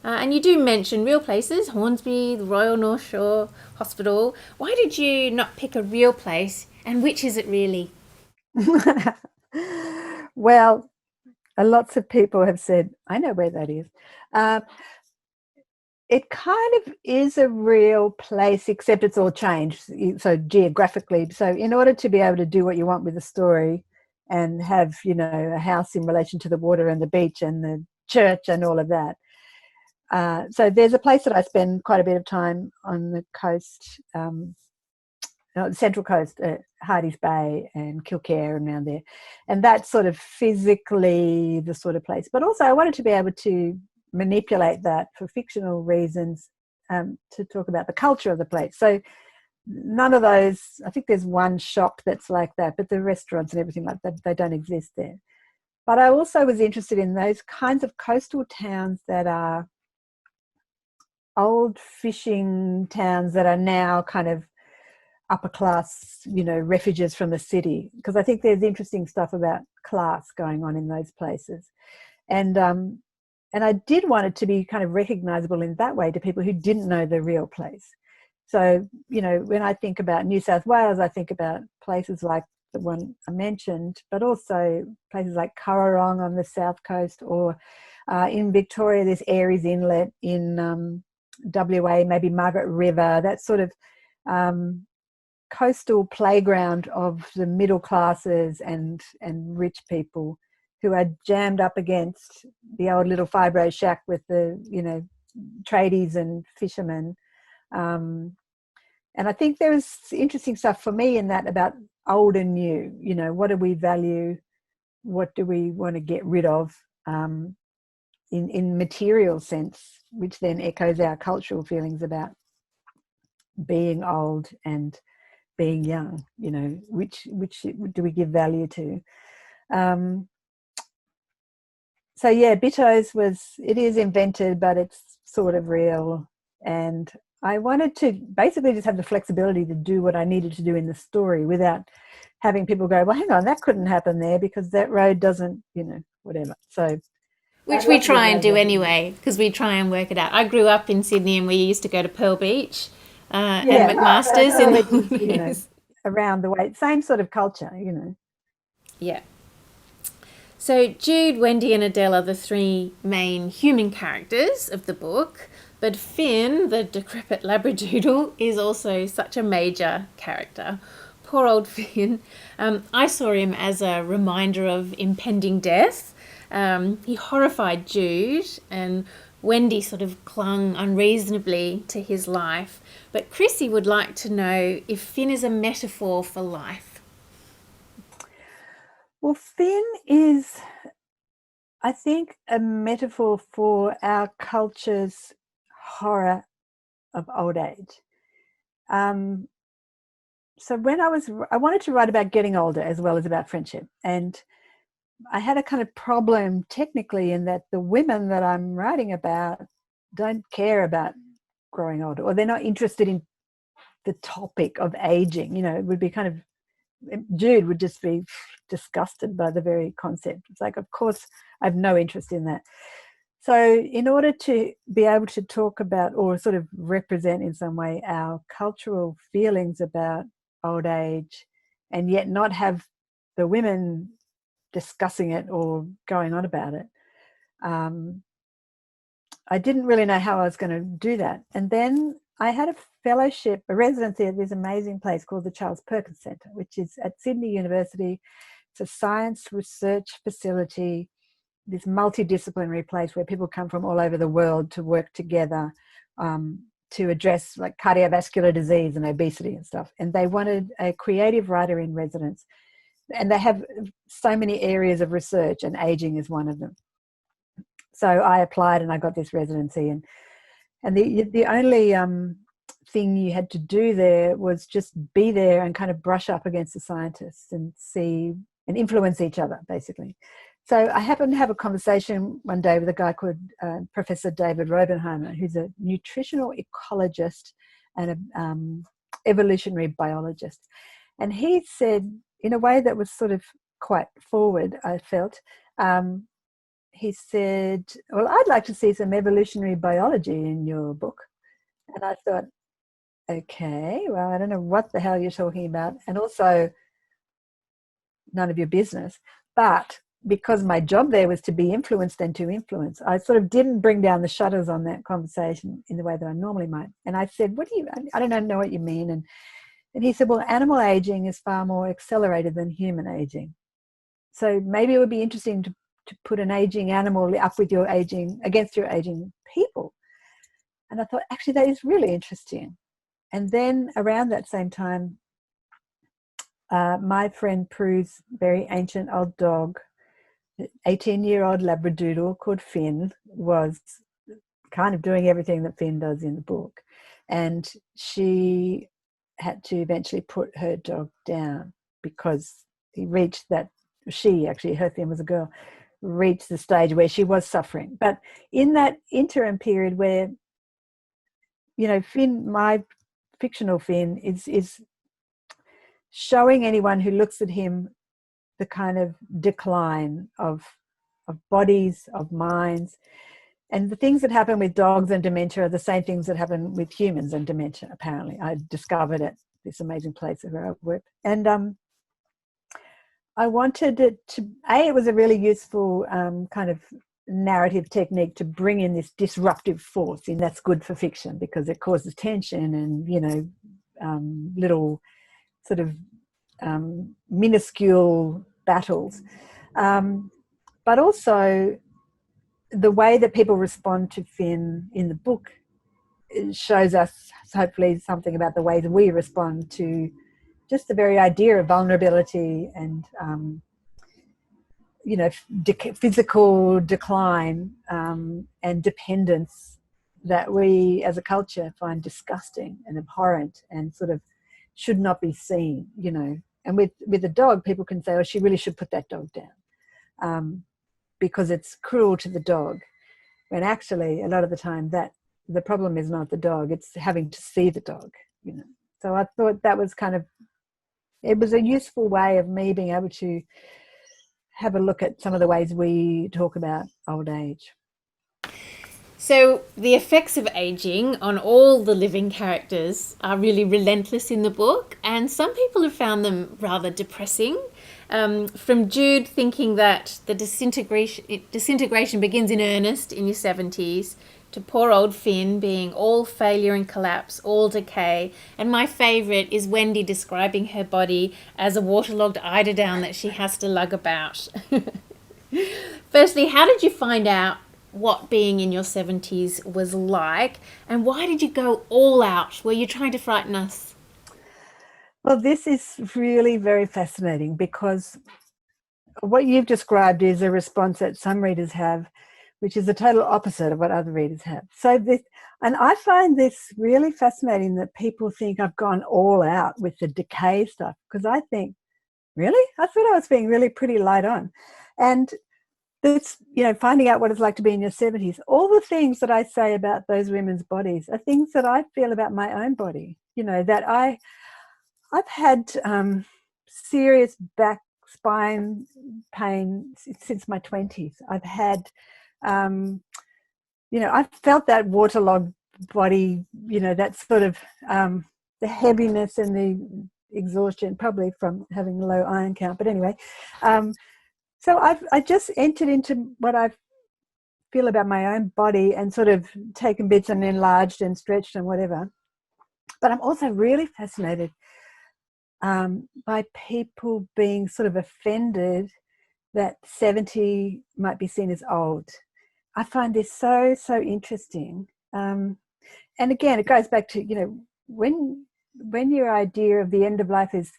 A: And you do mention real places, Hornsby, the Royal North Shore Hospital. Why did you not pick a real place, and which is it really?
B: Well, lots of people have said, I know where that is. It kind of is a real place, except it's all changed, so geographically. So in order to be able to do what you want with the story and have, a house in relation to the water and the beach and the church and all of that. So there's a place that I spend quite a bit of time on the coast, the Central Coast, Hardy's Bay and Kilcare and around there. And that's sort of physically the sort of place. But also I wanted to be able to manipulate that for fictional reasons, to talk about the culture of the place. So none of those, I think there's one shop that's like that, but the restaurants and everything like that, they don't exist there. But I also was interested in those kinds of coastal towns that are old fishing towns that are now kind of upper class, refuges from the city, because I think there's interesting stuff about class going on in those places. And I did want it to be kind of recognizable in that way to people who didn't know the real place. So, when I think about New South Wales, I think about places like the one I mentioned, but also places like Currarong on the south coast, or in Victoria, there's Airies Inlet, in WA, maybe Margaret River, that sort of coastal playground of the middle classes and rich people who are jammed up against the old little fibro shack with the, tradies and fishermen. And I think there's interesting stuff for me in that about old and new. What do we value? What do we want to get rid of, in material sense, which then echoes our cultural feelings about being old and being young. Which do we give value to? So yeah, Bittos it is invented, but it's sort of real. And I wanted to basically just have the flexibility to do what I needed to do in the story without having people go, well, hang on, that couldn't happen there because that road doesn't, whatever. So,
A: which we try and do anyway, because we try and work it out. I grew up in Sydney and we used to go to Pearl Beach and McMaster's in the holidays.
B: Around the way, same sort of culture,
A: Yeah. So Jude, Wendy and Adele are the three main human characters of the book, but Finn, the decrepit Labradoodle, is also such a major character. Poor old Finn. I saw him as a reminder of impending death. He horrified Jude, and Wendy sort of clung unreasonably to his life. But Chrissy would like to know if Finn is a metaphor for life.
B: Well, Finn is, I think, a metaphor for our culture's horror of old age. So when I wanted to write about getting older as well as about friendship. And I had a kind of problem technically in that the women that I'm writing about don't care about growing older, or they're not interested in the topic of aging. It would be kind of Jude would just be disgusted by the very concept. It's like, of course, I have no interest in that. So in order to be able to talk about or sort of represent in some way our cultural feelings about old age and yet not have the women discussing it or going on about it, I didn't really know how I was going to do that. And then I had a fellowship, a residency at this amazing place called the Charles Perkins Centre, which is at Sydney University. It's a science research facility, this multidisciplinary place where people come from all over the world to work together to address like cardiovascular disease and obesity and stuff. And they wanted a creative writer in residence. And they have so many areas of research, and aging is one of them. So I applied and I got this residency, and the only thing you had to do there was just be there and kind of brush up against the scientists and see and influence each other, basically. So I happened to have a conversation one day with a guy called Professor David Robenheimer, who's a nutritional ecologist and an evolutionary biologist. And he said, in a way that was sort of quite forward, I felt, he said, well, I'd like to see some evolutionary biology in your book. And I thought, okay, well, I don't know what the hell you're talking about. And also, none of your business. But because my job there was to be influenced and to influence, I sort of didn't bring down the shutters on that conversation in the way that I normally might. And I said, I don't know what you mean. And he said, well, animal aging is far more accelerated than human aging. So maybe it would be interesting to put an aging animal up with your aging, against your aging people. And I thought, actually, that is really interesting. And then around that same time, my friend Prue's very ancient old dog, 18-year-old Labradoodle called Finn, was kind of doing everything that Finn does in the book. And she had to eventually put her dog down because he reached that, her Finn was a girl, reached the stage where she was suffering. But in that interim period where, you know, Finn, my fictional Finn, is showing anyone who looks at him the kind of decline of bodies, of minds. And the things that happen with dogs and dementia are the same things that happen with humans and dementia, apparently. I discovered at this amazing place where I've worked. And I wanted it to, it was a really useful kind of narrative technique to bring in this disruptive force, and that's good for fiction because it causes tension and, you know, little sort of minuscule battles. But also the way that people respond to Finn in the book shows us hopefully something about the way that we respond to just the very idea of vulnerability and, you know, physical decline and dependence that we as a culture find disgusting and abhorrent and sort of should not be seen, you know. And with a dog, people can say, oh, she really should put that dog down because it's cruel to the dog. When actually, a lot of the time, that the problem is not the dog, it's having to see the dog, you know. So I thought that was kind of, it was a useful way of me being able to have a look at some of the ways we talk about old age.
A: So the effects of aging on all the living characters are really relentless in the book, and some people have found them rather depressing. From Jude thinking that the disintegration begins in earnest in your 70s, to poor old Finn being all failure and collapse, all decay. And my favourite is Wendy describing her body as a waterlogged eiderdown that she has to lug about. Firstly, how did you find out what being in your 70s was like, and why did you go all out? Were you trying to frighten us?
B: Well, this is really very fascinating because what you've described is a response that some readers have, which is the total opposite of what other readers have. So this, and I find this really fascinating that people think I've gone all out with the decay stuff, because I think, really? I thought I was being really pretty light on. And it's, you know, finding out what it's like to be in your 70s, all the things that I say about those women's bodies are things that I feel about my own body, you know, that I've had serious back spine pain since my 20s. I've had, I've felt that waterlogged body, that sort of the heaviness and the exhaustion, probably from having low iron count. But anyway, so I just entered into what I feel about my own body and sort of taken bits and enlarged and stretched and whatever. But I'm also really fascinated by people being sort of offended that 70 might be seen as old. I find this so interesting. And again, it goes back to, when your idea of the end of life is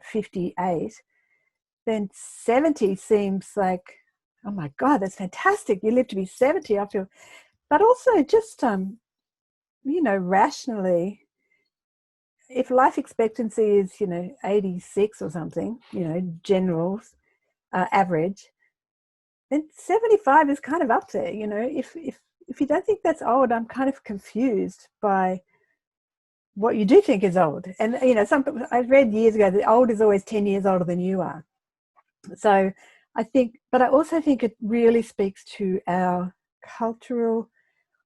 B: 58, then 70 seems like, oh my God, that's fantastic. You live to be 70, I feel. But also just, rationally, if life expectancy is, 86 or something, general average, then 75 is kind of up there. If you don't think that's old, I'm kind of confused by what you do think is old. And, I read years ago that old is always 10 years older than you are. So I also think it really speaks to our cultural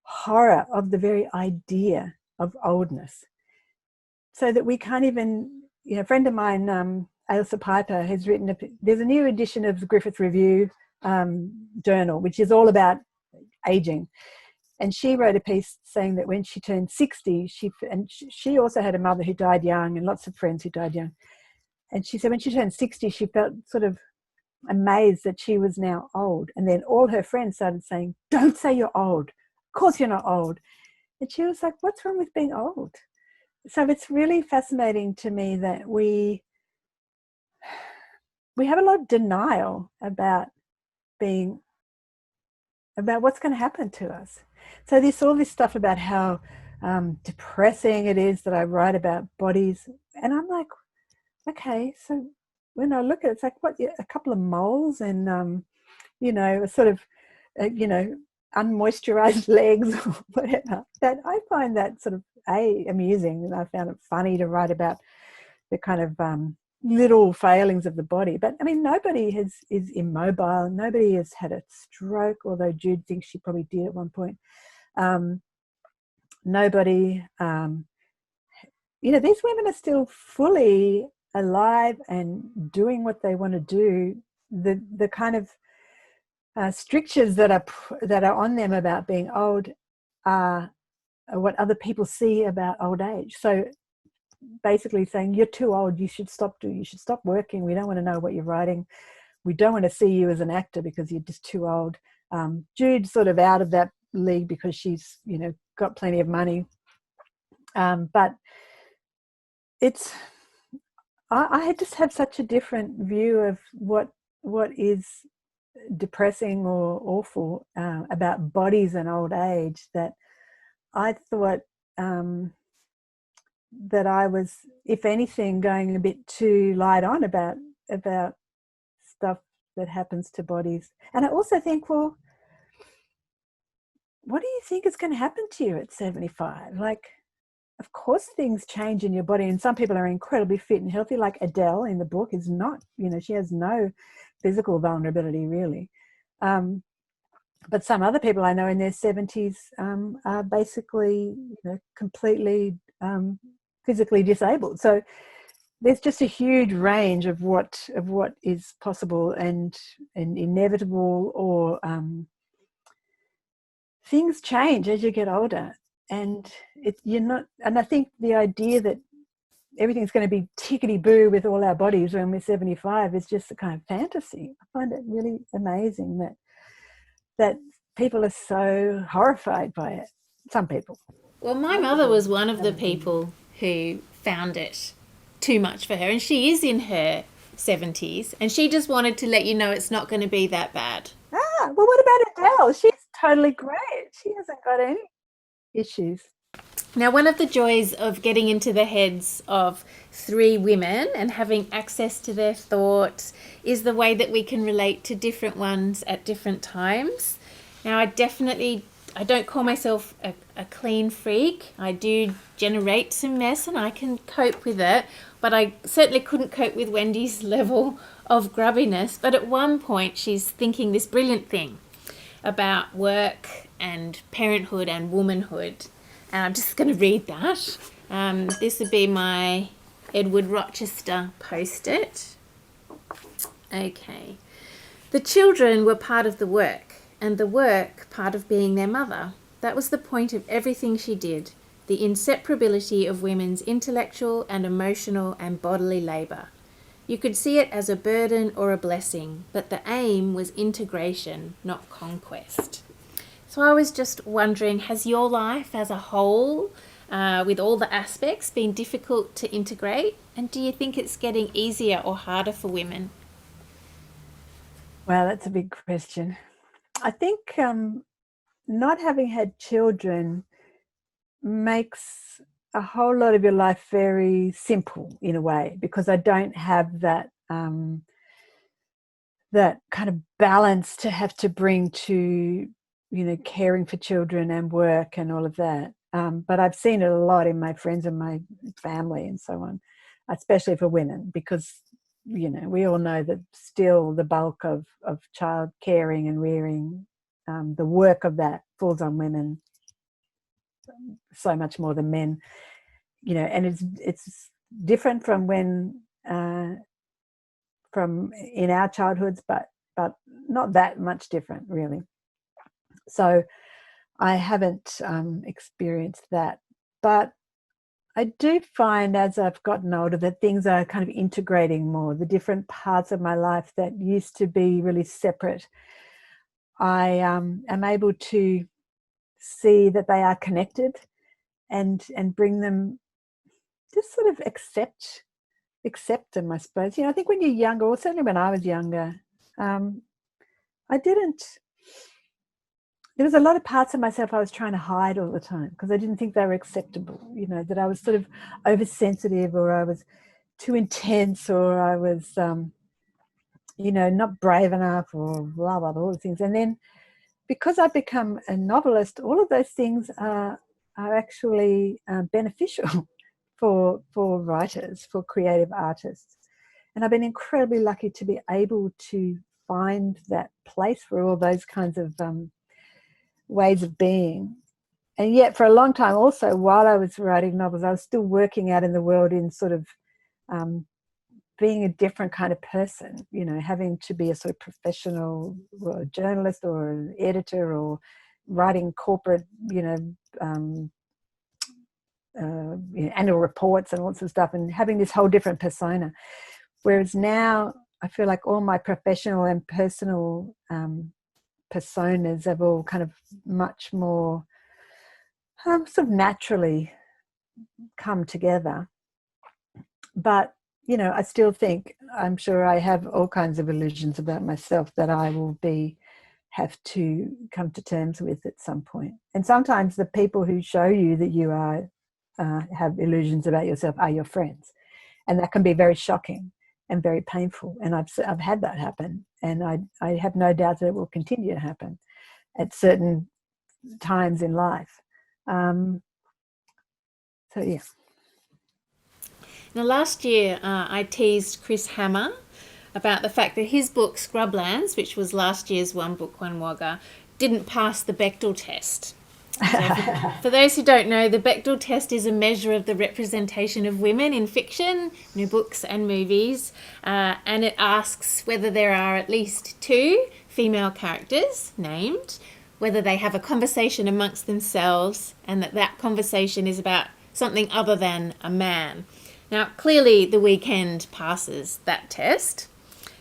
B: horror of the very idea of oldness. So that we can't even, a friend of mine, Ailsa Piper, has written, there's a new edition of the Griffith Review journal, which is all about aging. And she wrote a piece saying that when she turned 60, she also had a mother who died young and lots of friends who died young. And she said when she turned 60, she felt sort of amazed that she was now old. And then all her friends started saying, don't say you're old. Of course you're not old. And she was like, what's wrong with being old? So it's really fascinating to me that we have a lot of denial about what's going to happen to us. So there's all this stuff about how depressing it is that I write about bodies. And I'm like, okay, so when I look at it, it's like, what, a couple of moles and, a sort of, unmoisturized legs or whatever. That I find that sort of amusing, and I found it funny to write about the kind of little failings of the body. But I mean, nobody is immobile. Nobody has had a stroke, although Jude thinks she probably did at one point. Nobody, these women are still fully alive and doing what they want to do. The kind of strictures that are on them about being old are what other people see about old age. So basically saying, you're too old, you should stop working, we don't want to know what you're writing, we don't want to see you as an actor because you're just too old. Jude's sort of out of that league because she's got plenty of money, but it's I just have such a different view of what is depressing or awful about bodies and old age, that I thought that I was, if anything, going a bit too light on about stuff that happens to bodies. And I also think, well, what do you think is going to happen to you at 75? Like, of course things change in your body, and some people are incredibly fit and healthy, like Adele in the book is not, she has no physical vulnerability really. But some other people I know in their 70s are basically completely physically disabled. So there's just a huge range of what is possible and inevitable, or things change as you get older, and I think the idea that everything's going to be tickety-boo with all our bodies when we're 75 is just a kind of fantasy. I find it really amazing that people are so horrified by it. Some people.
A: Well, my mother was one of the people who found it too much for her, and she is in her 70s, and she just wanted to let you know it's not going to be that bad.
B: Well, what about Adele? She's totally great. She hasn't got any issues.
A: Now, one of the joys of getting into the heads of three women and having access to their thoughts is the way that we can relate to different ones at different times. Now, I don't call myself a clean freak. I do generate some mess and I can cope with it, but I certainly couldn't cope with Wendy's level of grubbiness. But at one point, she's thinking this brilliant thing about work and parenthood and womanhood. And I'm just going to read that. This would be my Edward Rochester post-it. Okay. The children were part of the work, and the work part of being their mother. That was the point of everything she did, the inseparability of women's intellectual and emotional and bodily labour. You could see it as a burden or a blessing, but the aim was integration, not conquest. So I was just wondering, has your life as a whole, with all the aspects, been difficult to integrate? And do you think it's getting easier or harder for women?
B: Well, that's a big question. I think not having had children makes a whole lot of your life very simple in a way, because I don't have that that kind of balance to have to bring to, caring for children and work and all of that. But I've seen it a lot in my friends and my family and so on, especially for women, because we all know that still the bulk of child caring and rearing, the work of that falls on women so much more than men. And it's different from when from in our childhoods, but not that much different, really. So I haven't experienced that, but I do find as I've gotten older that things are kind of integrating more. The different parts of my life that used to be really separate, I am able to see that they are connected, and bring them, just sort of accept them, I suppose. I think when you're younger, or certainly when I was younger, I didn't. There was a lot of parts of myself I was trying to hide all the time because I didn't think they were acceptable. That I was sort of oversensitive, or I was too intense, or I was, not brave enough, or blah, blah, blah, all the things. And then because I've become a novelist, all of those things are actually beneficial for writers, for creative artists. And I've been incredibly lucky to be able to find that place for all those kinds of ways of being. And yet for a long time also, while I was writing novels, I was still working out in the world in sort of being a different kind of person, having to be a sort of professional, well, a journalist or an editor, or writing corporate, annual reports and all sorts of stuff, and having this whole different persona. Whereas now I feel like all my professional and personal personas have all kind of much more sort of naturally come together. But I still think, I'm sure I have all kinds of illusions about myself that I will have to come to terms with at some point. And sometimes the people who show you that you are have illusions about yourself are your friends, and that can be very shocking and very painful. And I've had that happen, and I have no doubt that it will continue to happen at certain times in life. So yeah.
A: Now, last year I teased Chris Hammer about the fact that his book Scrublands, which was last year's One Book One Wagga, didn't pass the Bechdel test. So for those who don't know, the Bechdel test is a measure of the representation of women in fiction, books and movies, and it asks whether there are at least 2 female characters named, whether they have a conversation amongst themselves, and that conversation is about something other than a man. Now, clearly The Weekend passes that test.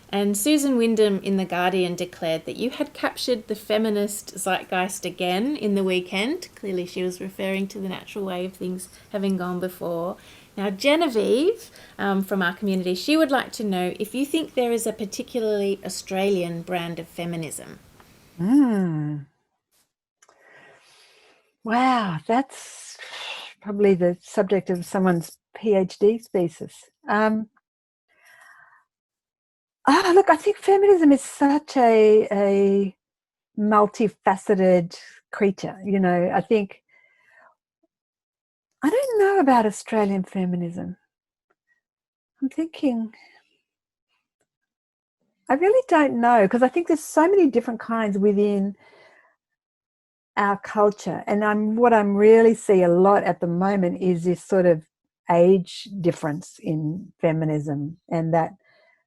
A: And Susan Wyndham in The Guardian declared that you had captured the feminist zeitgeist again in The Weekend. Clearly she was referring to the natural way of things having gone before. Now, Genevieve from our community, she would like to know if you think there is a particularly Australian brand of feminism.
B: Wow, that's probably the subject of someone's PhD thesis. Look, I think feminism is such a multifaceted creature. I think I don't know about Australian feminism. I'm thinking, I really don't know, because I think there's so many different kinds within our culture. And what I'm really see a lot at the moment is this sort of age difference in feminism, and that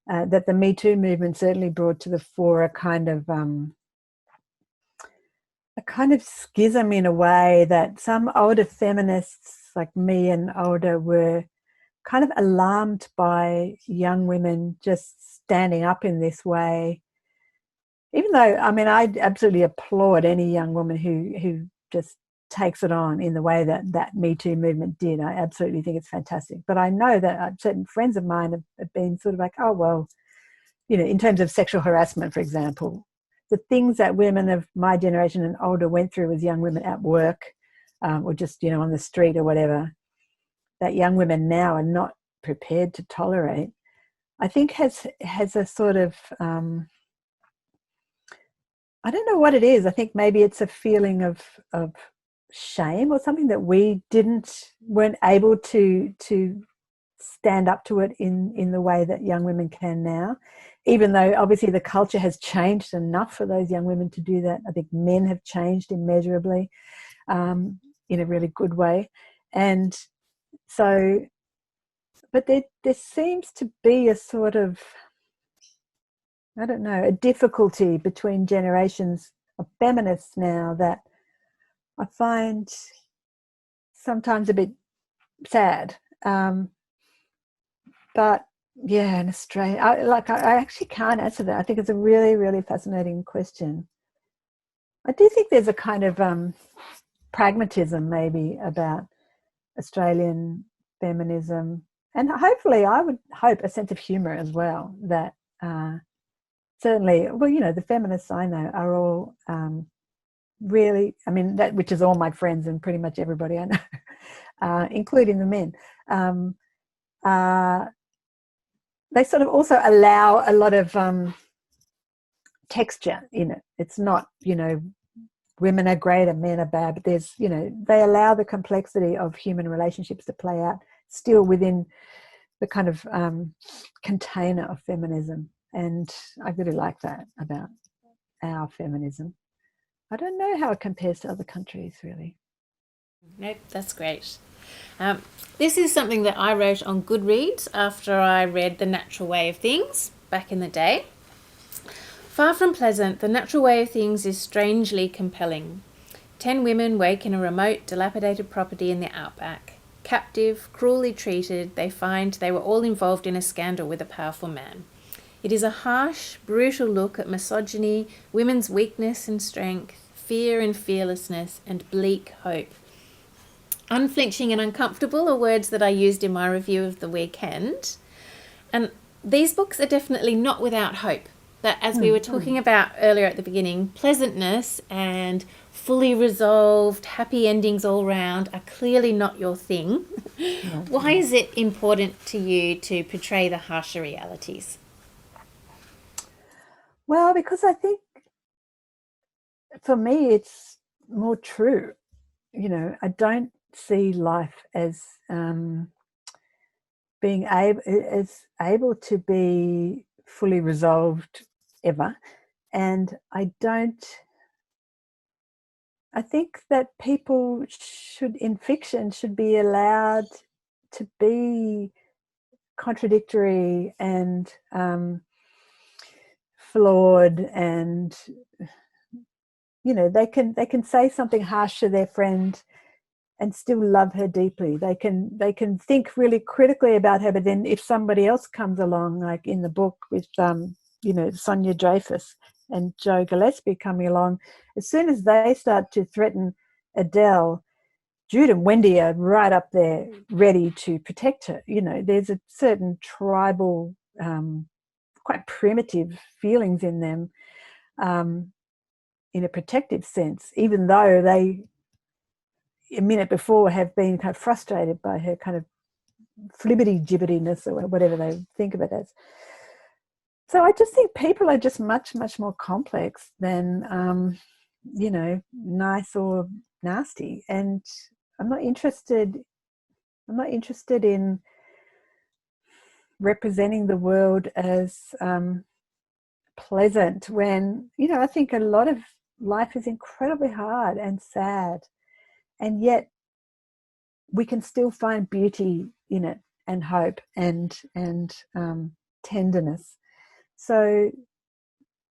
B: the Me Too movement certainly brought to the fore a kind of schism, in a way that some older feminists like me and older were kind of alarmed by young women just standing up in this way. Even though, I mean, I absolutely applaud any young woman who just takes it on in the way that Me Too movement did. I absolutely think it's fantastic. But I know that certain friends of mine have been sort of like, oh, well, in terms of sexual harassment, for example, the things that women of my generation and older went through as young women at work, or just, on the street or whatever, that young women now are not prepared to tolerate, I think has a sort of, I don't know what it is. I think maybe it's a feeling of shame or something, that we weren't able to stand up to it in the way that young women can now, even though obviously the culture has changed enough for those young women to do that. I think men have changed immeasurably, in a really good way. And so, but there seems to be a sort of, I don't know, a difficulty between generations of feminists now that I find sometimes a bit sad. But yeah, in Australia, I actually can't answer that. I think it's a really, really fascinating question. I do think there's a kind of pragmatism maybe about Australian feminism, and hopefully, I would hope, a sense of humour as well. That certainly, well, the feminists I know are all really, I mean, that, which is all my friends and pretty much everybody I know, including the men. They sort of also allow a lot of texture in it. It's not, women are great and men are bad, but there's, they allow the complexity of human relationships to play out still within the kind of container of feminism. And I really like that about our feminism. I don't know how it compares to other countries, really.
A: Nope, that's great. This is something that I wrote on Goodreads after I read The Natural Way of Things back in the day. Far from pleasant, The Natural Way of Things is strangely compelling. 10 women wake in a remote, dilapidated property in the outback. Captive, cruelly treated, they find they were all involved in a scandal with a powerful man. It is a harsh, brutal look at misogyny, women's weakness and strength, fear and fearlessness, and bleak hope. Unflinching and uncomfortable are words that I used in my review of The Weekend. And these books are definitely not without hope. That, as we were talking about earlier at the beginning, pleasantness and fully resolved, happy endings all round are clearly not your thing.
B: No.
A: Why is it important to you to portray the harsher realities?
B: Well, because I think for me it's more true. I don't see life as being able to be fully resolved ever, and I think that people in fiction should be allowed to be contradictory and flawed, and they can say something harsh to their friend and still love her deeply. They can think really critically about her, but then if somebody else comes along, like in the book with Sonia Dreyfus and Joe Gillespie coming along, as soon as they start to threaten Adele, Jude and Wendy are right up there ready to protect her. There's a certain tribal, quite primitive feelings in them, in a protective sense, even though they, a minute before, have been kind of frustrated by her kind of flibbity-gibbetyness, or whatever they think of it as. So I just think people are just much, much more complex than, nice or nasty. And I'm not interested I'm not interested in representing the world as pleasant when, I think a lot of life is incredibly hard and sad, and yet we can still find beauty in it, and hope, and tenderness. So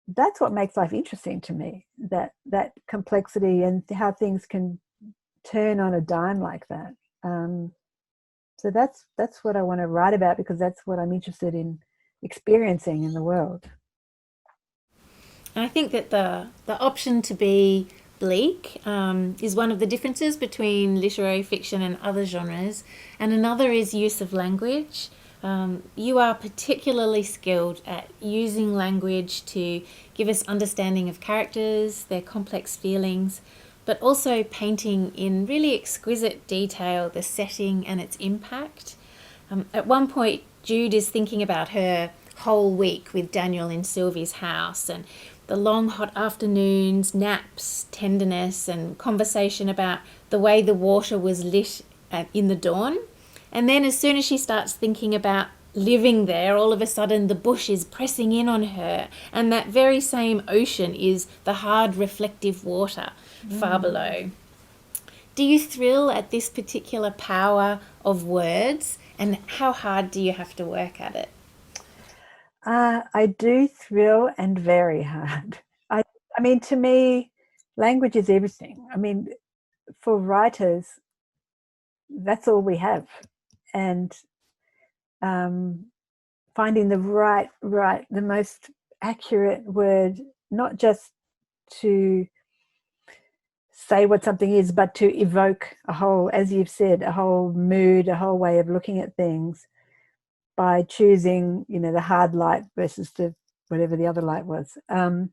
B: that's what makes life interesting to me, that complexity and how things can turn on a dime like that. So that's what I want to write about, because that's what I'm interested in experiencing in the world.
A: And I think that the option to be bleak is one of the differences between literary fiction and other genres, and another is use of language. You are particularly skilled at using language to give us understanding of characters, their complex feelings, but also painting in really exquisite detail the setting and its impact. At one point, Jude is thinking about her whole week with Daniel in Sylvie's house, and the long hot afternoons, naps, tenderness, and conversation about the way the water was lit in the dawn. And then, as soon as she starts thinking about living there, all of a sudden the bush is pressing in on her, and that very same ocean is the hard, reflective water far below. Do you thrill at this particular power of words, and how hard do you have to work at it?
B: I do thrill, and very hard. I mean, to me, language is everything. I mean, for writers, that's all we have, and um, finding the the most accurate word, not just to say what something is, but to evoke a whole, as you've said, a whole mood, a whole way of looking at things, by choosing, the hard light versus the whatever the other light was. I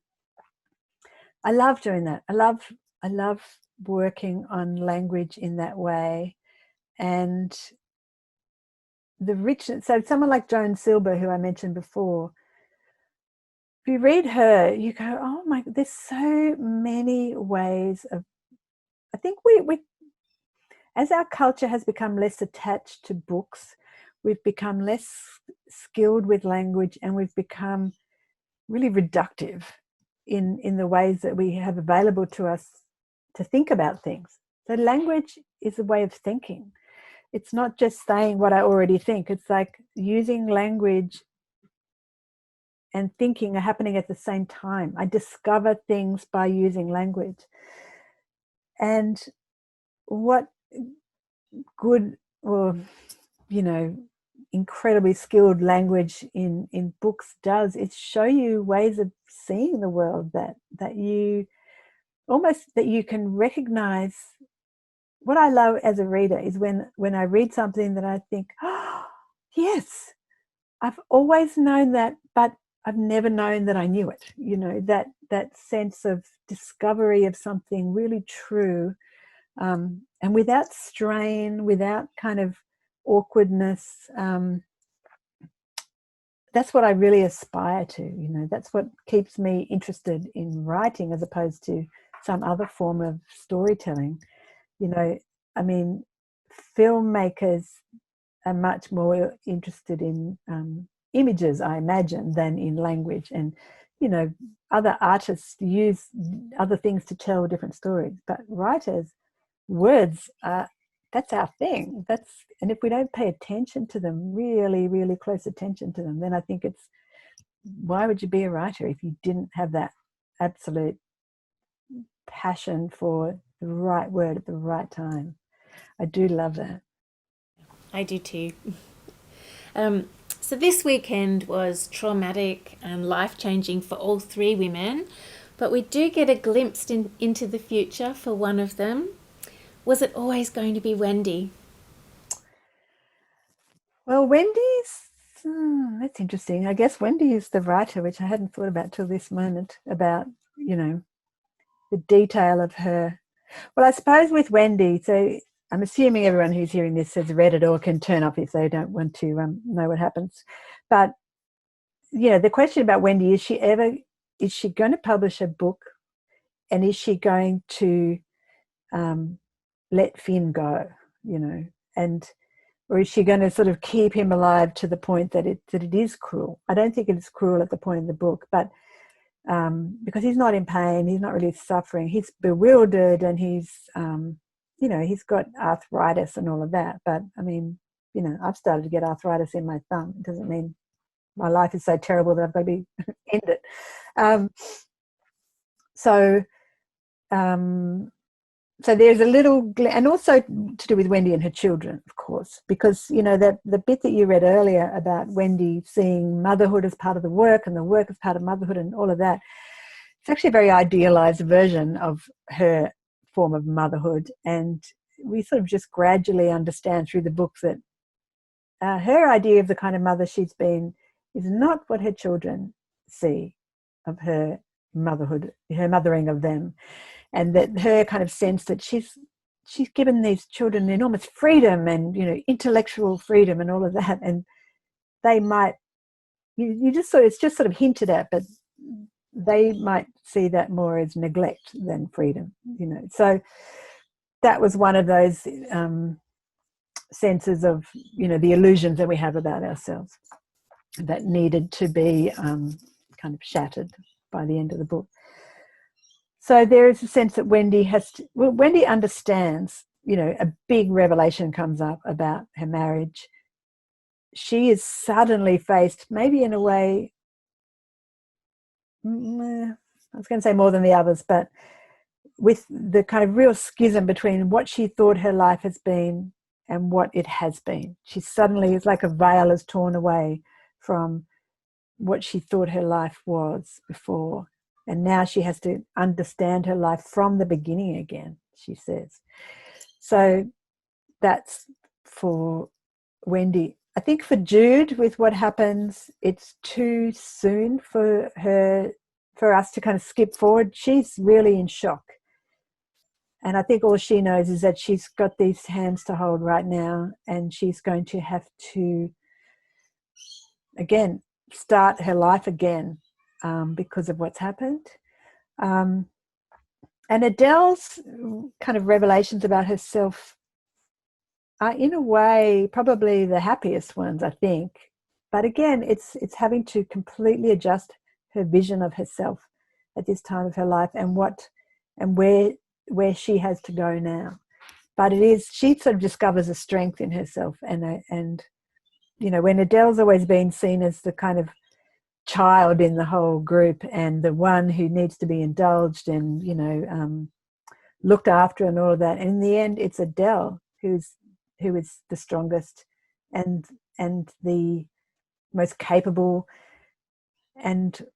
B: love doing that. I love working on language in that way, and the richness. So someone like Joan Silber, who I mentioned before, if you read her, you go, oh my, there's so many ways of. I think we as our culture has become less attached to books, we've become less skilled with language, and we've become really reductive in the ways that we have available to us to think about things. So language is a way of thinking. It's not just saying what I already think. It's like using language and thinking are happening at the same time. I discover things by using language. And what good, or incredibly skilled language in books does is show you ways of seeing the world that you almost, that you can recognize. What I love as a reader is when I read something that I think, oh, yes, I've always known that, but I've never known that I knew it. That sense of discovery of something really true, and without strain, without kind of awkwardness. That's what I really aspire to. That's what keeps me interested in writing, as opposed to some other form of storytelling. I mean, filmmakers are much more interested in images, I imagine, than in language. And, other artists use other things to tell different stories. But writers, words are, that's our thing. And if we don't pay attention to them, really, really close attention to them, then I think it's, why would you be a writer if you didn't have that absolute passion for the right word at the right time? I do love that.
A: I do too. Um, so this weekend was traumatic and life-changing for all three women, but we do get a glimpse into the future for one of them. Was it always going to be Wendy?
B: Well, that's interesting. I guess Wendy is the writer, which I hadn't thought about till this moment, about, the detail of her. Well, I suppose with Wendy, so I'm assuming everyone who's hearing this has read it or can turn off if they don't want to know what happens. But, the question about Wendy, is she going to publish a book, and is she going to let Finn go, and or is she going to sort of keep him alive to the point that it is cruel? I don't think it's cruel at the point in the book, but because he's not in pain, he's not really suffering. He's bewildered, and he's he's got arthritis and all of that. But I mean, I've started to get arthritis in my thumb. It doesn't mean my life is so terrible that I've got to be end it. So there's a little, and also to do with Wendy and her children, of course, because, that the bit that you read earlier about Wendy seeing motherhood as part of the work and the work as part of motherhood and all of that, it's actually a very idealized version of her form of motherhood. And we sort of just gradually understand through the book that her idea of the kind of mother she's been is not what her children see of her motherhood, her mothering of them. And that her kind of sense that she's given these children enormous freedom and, intellectual freedom and all of that. And they might, it's just sort of hinted at, but they might see that more as neglect than freedom, So that was one of those senses of, the illusions that we have about ourselves that needed to be kind of shattered by the end of the book. So there is a sense that Wendy Wendy understands, a big revelation comes up about her marriage. She is suddenly faced, maybe in a way, I was going to say more than the others, but with the kind of real schism between what she thought her life has been and what it has been. She suddenly, it's like a veil is torn away from what she thought her life was before. And now she has to understand her life from the beginning again, she says. So that's for Wendy. I think for Jude, with what happens, it's too soon for us to kind of skip forward. She's really in shock. And I think all she knows is that she's got these hands to hold right now, and she's going to have to, again, start her life again. Because of what's happened. And Adele's kind of revelations about herself are, in a way, probably the happiest ones, I think. But again, it's having to completely adjust her vision of herself at this time of her life and where she has to go now. But she sort of discovers a strength in herself, and when Adele's always been seen as the kind of child in the whole group and the one who needs to be indulged and looked after and all of that, and in the end it's Adele who is the strongest and the most capable and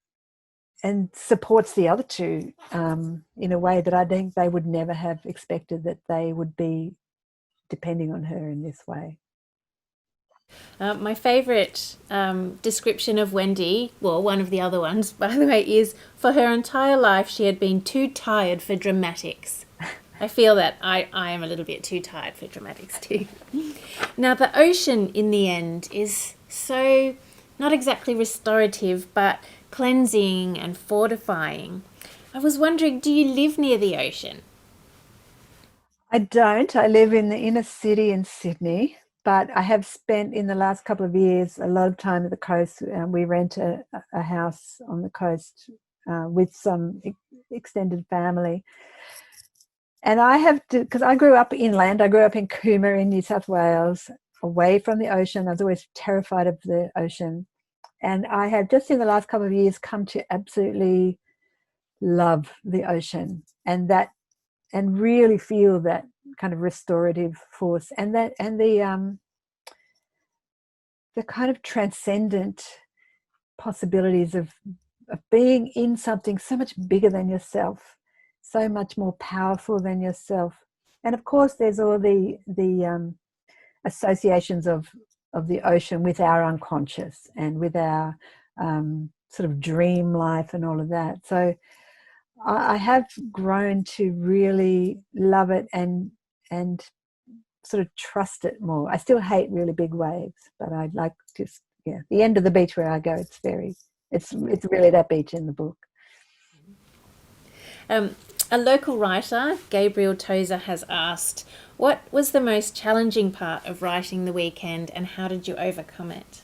B: supports the other two in a way that I think they would never have expected that they would be depending on her in this way.
A: My favourite description of Wendy, well, one of the other ones, by the way, is for her entire life she had been too tired for dramatics. I feel that I am a little bit too tired for dramatics too. Now, the ocean in the end is so not exactly restorative, but cleansing and fortifying. I was wondering, do you live near the ocean?
B: I don't. I live in the inner city in Sydney. But I have spent in the last couple of years a lot of time at the coast. We rent a house on the coast with some extended family. And I have to, because I grew up inland. I grew up in Cooma in New South Wales, away from the ocean. I was always terrified of the ocean. And I have just in the last couple of years come to absolutely love the ocean and really feel that kind of restorative force and the kind of transcendent possibilities of being in something so much bigger than yourself, so much more powerful than yourself. And of course there's all the associations of the ocean with our unconscious and with our sort of dream life and all of that. So I have grown to really love it and sort of trust it more. I still hate really big waves, but I like just the end of the beach where I go. It's really that beach in the book.
A: A local writer, Gabriel Tozer, has asked, what was the most challenging part of writing The Weekend and how did you overcome it?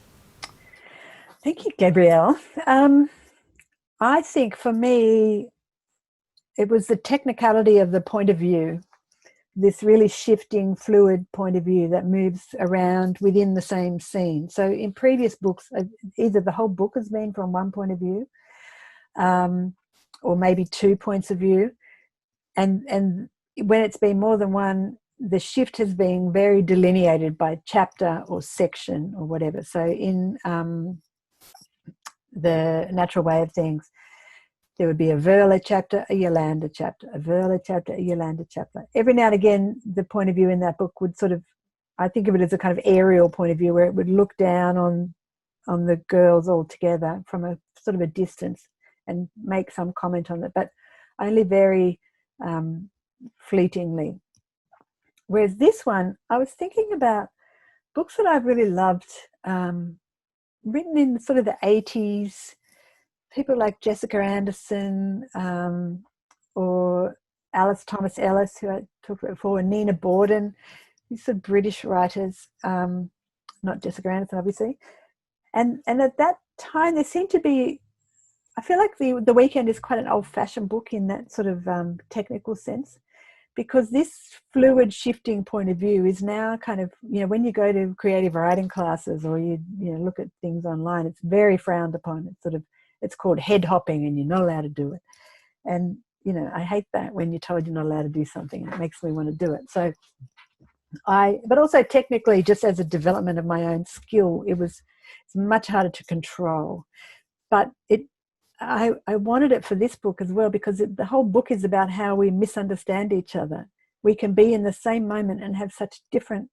B: Thank you, Gabrielle. I think for me, it was the technicality of the point of view, this really shifting, fluid point of view that moves around within the same scene. So in previous books, either the whole book has been from one point of view, or maybe 2 points of view. And when it's been more than one, the shift has been very delineated by chapter or section or whatever. So in The Natural Way of Things, there would be a Verla chapter, a Yolanda chapter, a Verla chapter, a Yolanda chapter. Every now and again, the point of view in that book would sort of, I think of it as a kind of aerial point of view where it would look down on the girls all together from a sort of a distance and make some comment on it, but only very fleetingly. Whereas this one, I was thinking about books that I've really loved, written in sort of the 80s, people like Jessica Anderson, or Alice Thomas Ellis, who I talked about before, and Nina Borden, these are British writers, not Jessica Anderson, obviously. And at that time, there seemed to be, I feel like the Weekend is quite an old-fashioned book in that sort of technical sense, because this fluid shifting point of view is now kind of, when you go to creative writing classes or you look at things online, it's very frowned upon. It's called head hopping and you're not allowed to do it. And, I hate that when you're told you're not allowed to do something. It makes me want to do it. So but also technically, just as a development of my own skill, it's much harder to control. But I wanted it for this book as well, because the whole book is about how we misunderstand each other. We can be in the same moment and have such different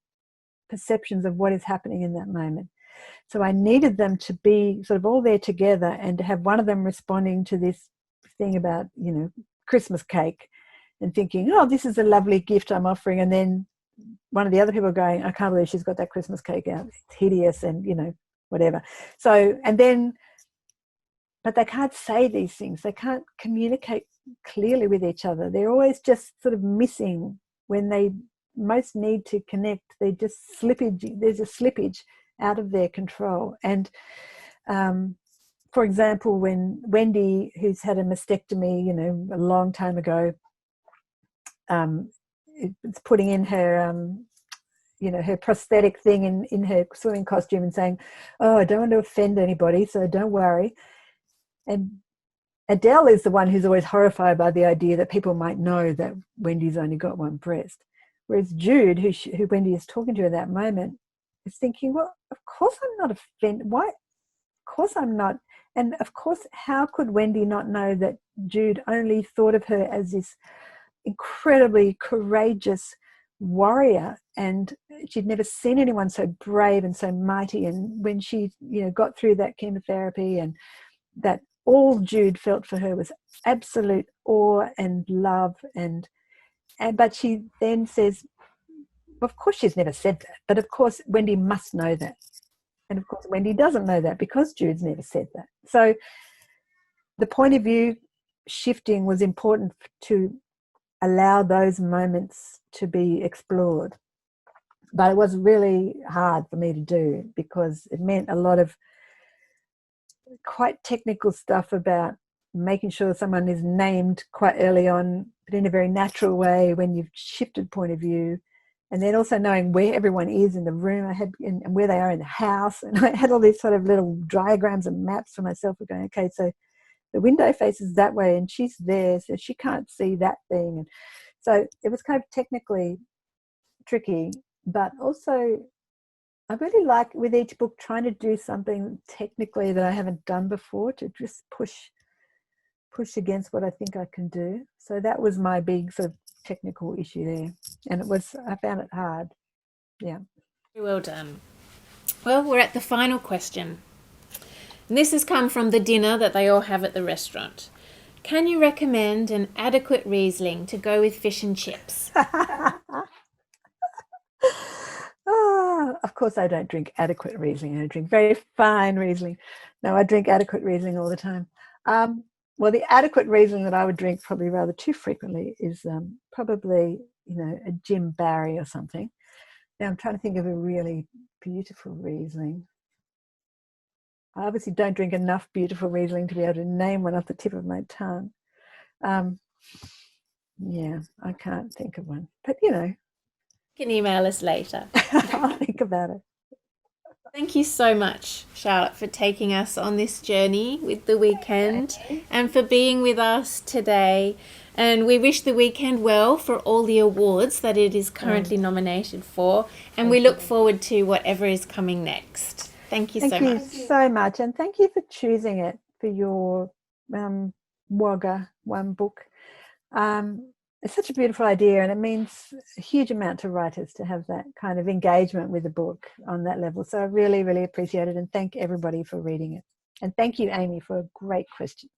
B: perceptions of what is happening in that moment. So I needed them to be sort of all there together and to have one of them responding to this thing about, Christmas cake and thinking, oh, this is a lovely gift I'm offering. And then one of the other people going, I can't believe she's got that Christmas cake out. It's hideous and, whatever. So, but they can't say these things. They can't communicate clearly with each other. They're always just sort of missing when they most need to connect. There's a slippage out of their control. And for example, when Wendy, who's had a mastectomy, a long time ago, it's putting in her her prosthetic thing in her swimming costume and saying, oh, I don't want to offend anybody, so don't worry. And Adele is the one who's always horrified by the idea that people might know that Wendy's only got one breast. Whereas Jude, who Wendy is talking to at that moment, is thinking, well, of course I'm not offended. Why? Of course I'm not. And of course, how could Wendy not know that Jude only thought of her as this incredibly courageous warrior, and she'd never seen anyone so brave and so mighty. And when she got through that chemotherapy, and that all Jude felt for her was absolute awe and love, but she then says, of course she's never said that, but of course Wendy must know that. And of course Wendy doesn't know that because Jude's never said that. So the point of view shifting was important to allow those moments to be explored. But it was really hard for me to do because it meant a lot of quite technical stuff about making sure someone is named quite early on, but in a very natural way when you've shifted point of view. And then also knowing where everyone is in the room, and where they are in the house. And I had all these sort of little diagrams and maps for myself of going, okay, so the window faces that way and she's there, so she can't see that thing. And so it was kind of technically tricky, but also I really like with each book trying to do something technically that I haven't done before, to just push against what I think I can do. So that was my big sort of technical issue there. And I found it hard. Yeah.
A: Very well done. Well, we're at the final question. And this has come from the dinner that they all have at the restaurant. Can you recommend an adequate Riesling to go with fish and chips?
B: Of course, I don't drink adequate Riesling. I drink very fine Riesling. No, I drink adequate Riesling all the time. well, the adequate Riesling that I would drink probably rather too frequently is probably, a Jim Barry or something. Now I'm trying to think of a really beautiful Riesling. I obviously don't drink enough beautiful Riesling to be able to name one off the tip of my tongue. Yeah, I can't think of one. But,
A: You can email us later.
B: I'll think about it.
A: Thank you so much, Charlotte, for taking us on this journey with the weekend and for being with us today. And we wish the weekend well for all the awards that it is currently nominated for. And we look forward to whatever is coming next. Thank you so much.
B: Thank you so much. And thank you for choosing it for your Wagga One Book. It's such a beautiful idea, and it means a huge amount to writers to have that kind of engagement with the book on that level. So I really, really appreciate it, and thank everybody for reading it. And thank you, Amy, for great questions.